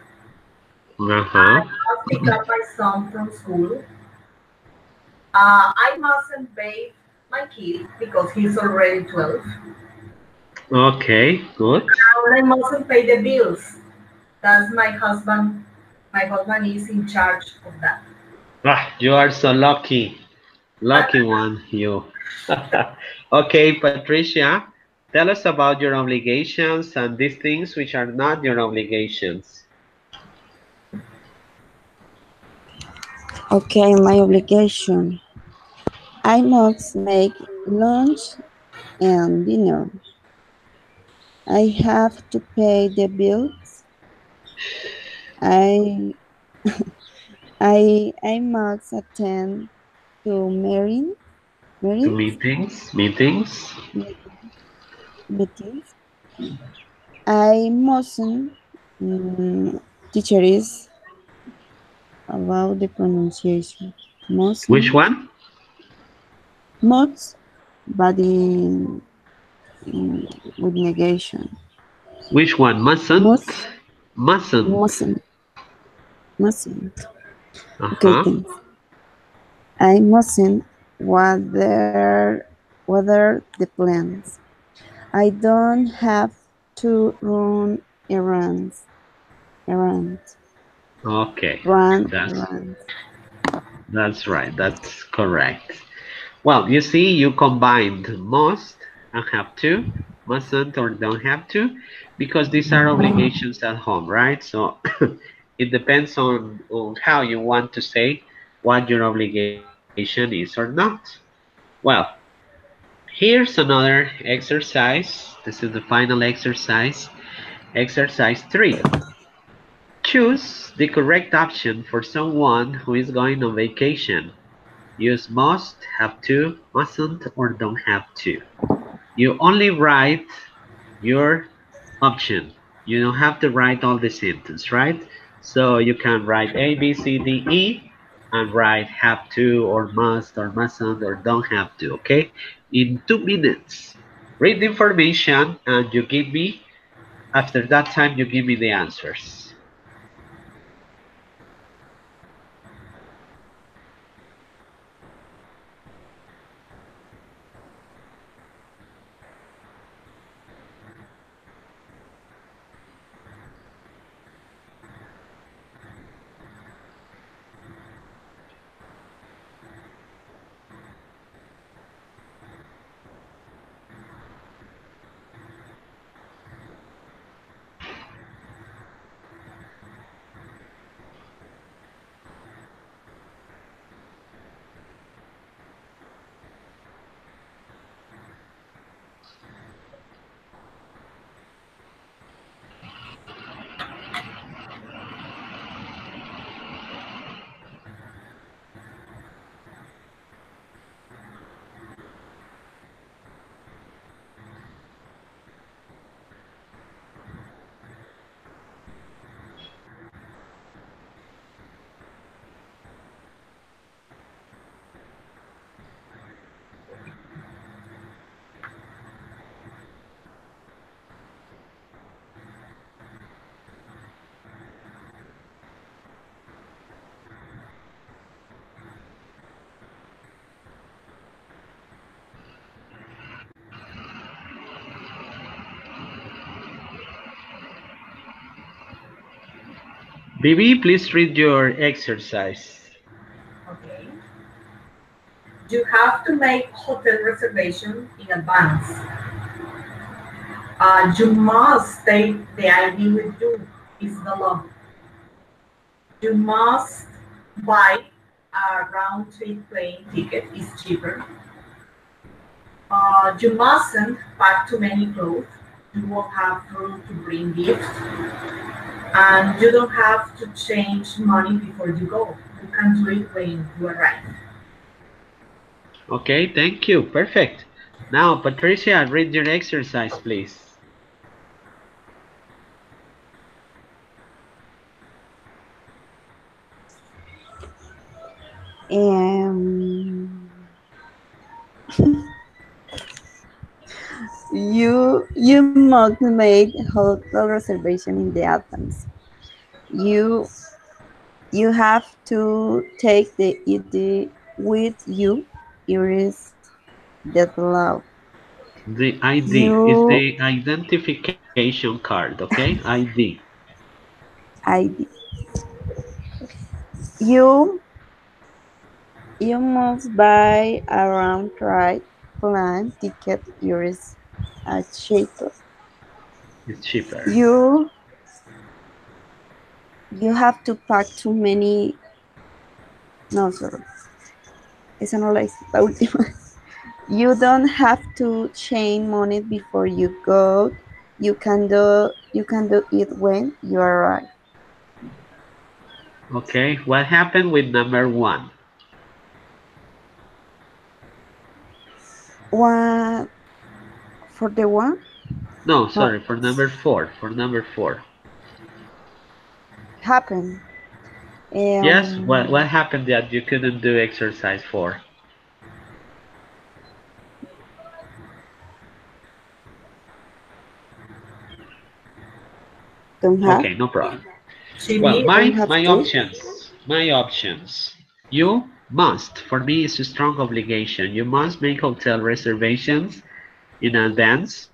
I Uh-huh. must pick up my son from school. I mustn't bathe my kid because he's already 12. Okay, good. And I mustn't pay the bills. That's my husband. My husband is in charge of that. Ah, you are so lucky. Lucky one, you. Okay, Patricia, tell us about your obligations and these things which are not your obligations. Okay, my obligation. I must make lunch and dinner. I have to pay the bills. I I must attend to To meetings meetings. meetings. I mustn't teacher is about the pronunciation. Which Mustn't one? must but in with negation. Which one? Mustn't? Must Mustn't. mustn't mustn't. Okay, Uh-huh. thanks. I mustn't water the plants. I don't have to run errands, Okay. run That's errands. that's right. That's correct. Well, you see, you combined must and have to, mustn't or don't have to, because these are obligations at home, right? So it depends on how you want to say what your obligation is or not. Well, here's another exercise. This is the final exercise. Exercise 3. Choose the correct option for someone who is going on vacation. Use must, have to, mustn't, or don't have to. You only write your option. You don't have to write all the sentence, right? So you can write A, B, C, D, E, and write have to, or must, or mustn't, or don't have to, okay? In 2 minutes, read the information, and you give me, after that time, you give me the answers. Bibi, please read your exercise. Okay. You have to make hotel reservation in advance. You must take the ID with you. Is the law. You must buy a round trip plane ticket. It's cheaper. You mustn't pack too many clothes. You won't have room to bring gifts. And you don't have to change money before you go. You can do it when you arrive. Okay, thank you. Perfect. Now, Patricia, read your exercise, please. Um, you must make hotel reservation in the advance. You you have to take the ID with you. Here is the law. The ID is You the identification card, okay? ID. ID. You you must buy a round trip plan ticket. Here is a cheaper. It's cheaper. You you have to pack too many. No, sorry. Esa no la hice, la última. You don't have to change money before you go. You can do it when you arrive. Okay, what happened with number one? One for the one? No, No, sorry, for number four. For number four. happen. Yes, Um, what happened that you couldn't do exercise four? don't have Okay, no problem. She Well, did. don't my have my to. options, my options. You must. For me, it's a strong obligation. You must make hotel reservations in advance.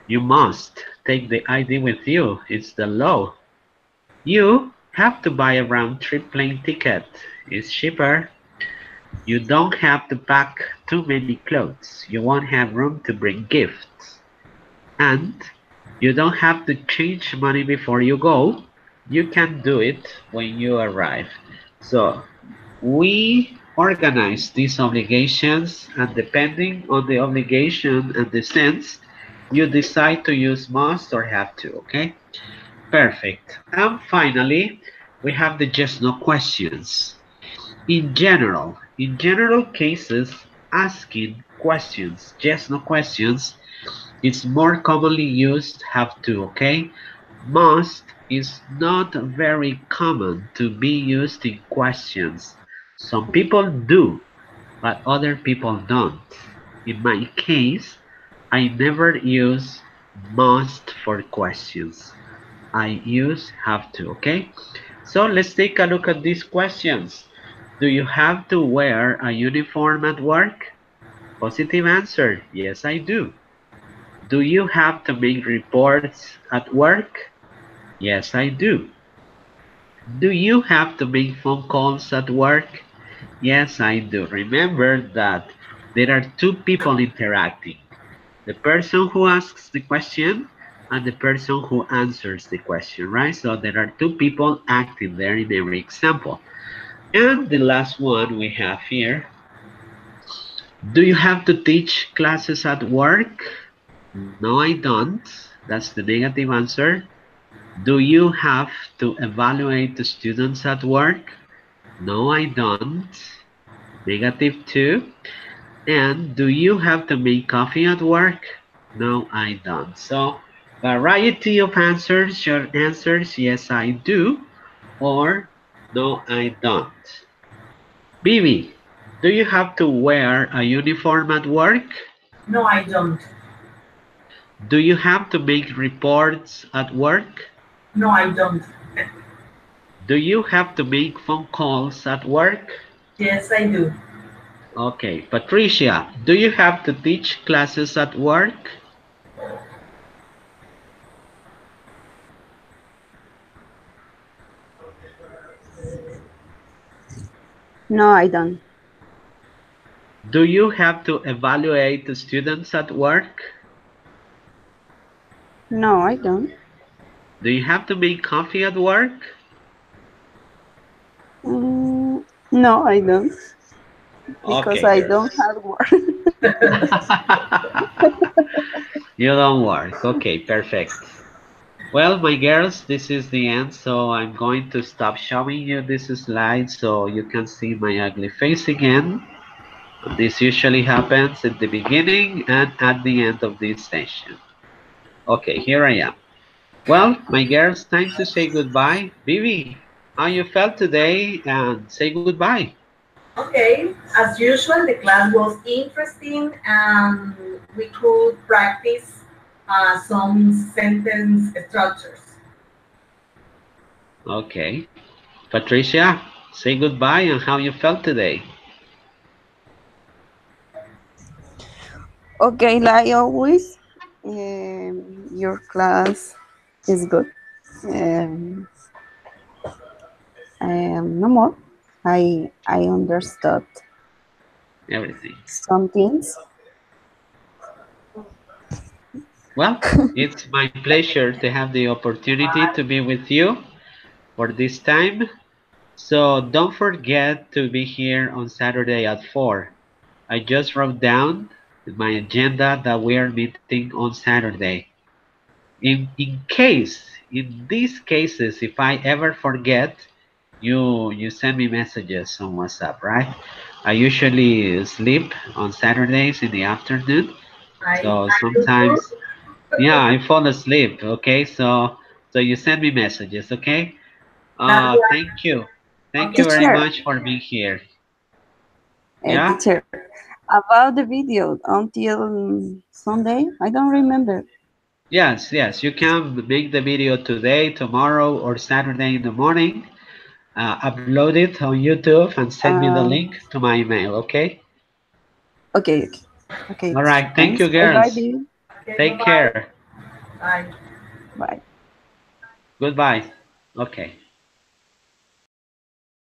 You must take the ID with you. It's the law. You have to buy a round trip plane ticket. It's cheaper. You don't have to pack too many clothes. You won't have room to bring gifts. And you don't have to change money before you go. You can do it when you arrive. So we organize these obligations, and depending on the obligation and the sense, you decide to use must or have to, okay? Perfect. And finally, we have the just no questions. In general cases, asking questions, yes no questions, is more commonly used have to, okay? Must is not very common to be used in questions. Some people do, but other people don't. In my case, I never use must for questions. I use have to, okay? So let's take a look at these questions. Do you have to wear a uniform at work? Positive answer, yes I do. Do you have to make reports at work? Yes I do. Do you have to make phone calls at work? Yes I do. Remember that there are two people interacting. The person who asks the question and the person who answers the question, right? So there are two people acting there in every example. And the last one we have here, do you have to teach classes at work? No, I don't. That's the negative answer. Do you have to evaluate the students at work? No, I don't. Negative 2. And do you have to make coffee at work? No, I don't. So, variety of answers. Your answers, yes, I do, or no, I don't. Bibi, do you have to wear a uniform at work? No, I don't. Do you have to make reports at work? No, I don't. Do you have to make phone calls at work? Yes, I do. Okay, Patricia, do you have to teach classes at work? No, I don't. Do you have to evaluate the students at work? No, I don't. Do you have to make coffee at work? No, I don't. Because Okay, I girls. don't have work. You don't work. Okay, perfect. Well, my girls, this is the end, so I'm going to stop showing you this slide so you can see my ugly face again. This usually happens at the beginning and at the end of this session. Okay, here I am. Well, my girls, time to say goodbye. Vivi, how you felt today? And say goodbye. Okay, as usual, the class was interesting and we could practice some sentence structures. Okay. Patricia, say goodbye and how you felt today. Okay, like always, your class is good. Um, no more. I understood Everything. some things. Well, it's my pleasure to have the opportunity to be with you for this time. So don't forget to be here on Saturday at 4. I just wrote down in my agenda that we are meeting on Saturday. In these cases, if I ever forget, you send me messages on WhatsApp, right? I usually sleep on Saturdays in the afternoon, so I do too. sometimes, yeah, I fall asleep. Okay, so you send me messages, okay? That's Thank you okay. very Teacher, much for being here. Yeah. teacher, about the video until Sunday, I don't remember. Yes, you can make the video today, tomorrow, or Saturday in the morning. Upload it on YouTube and send me the link Um, to my email, okay? okay, okay, okay, All teacher. right, thank you, Thanks. Bye, bye, girls. Bill. Okay, bye Take bye. care. Bye. Bye. Goodbye. Okay.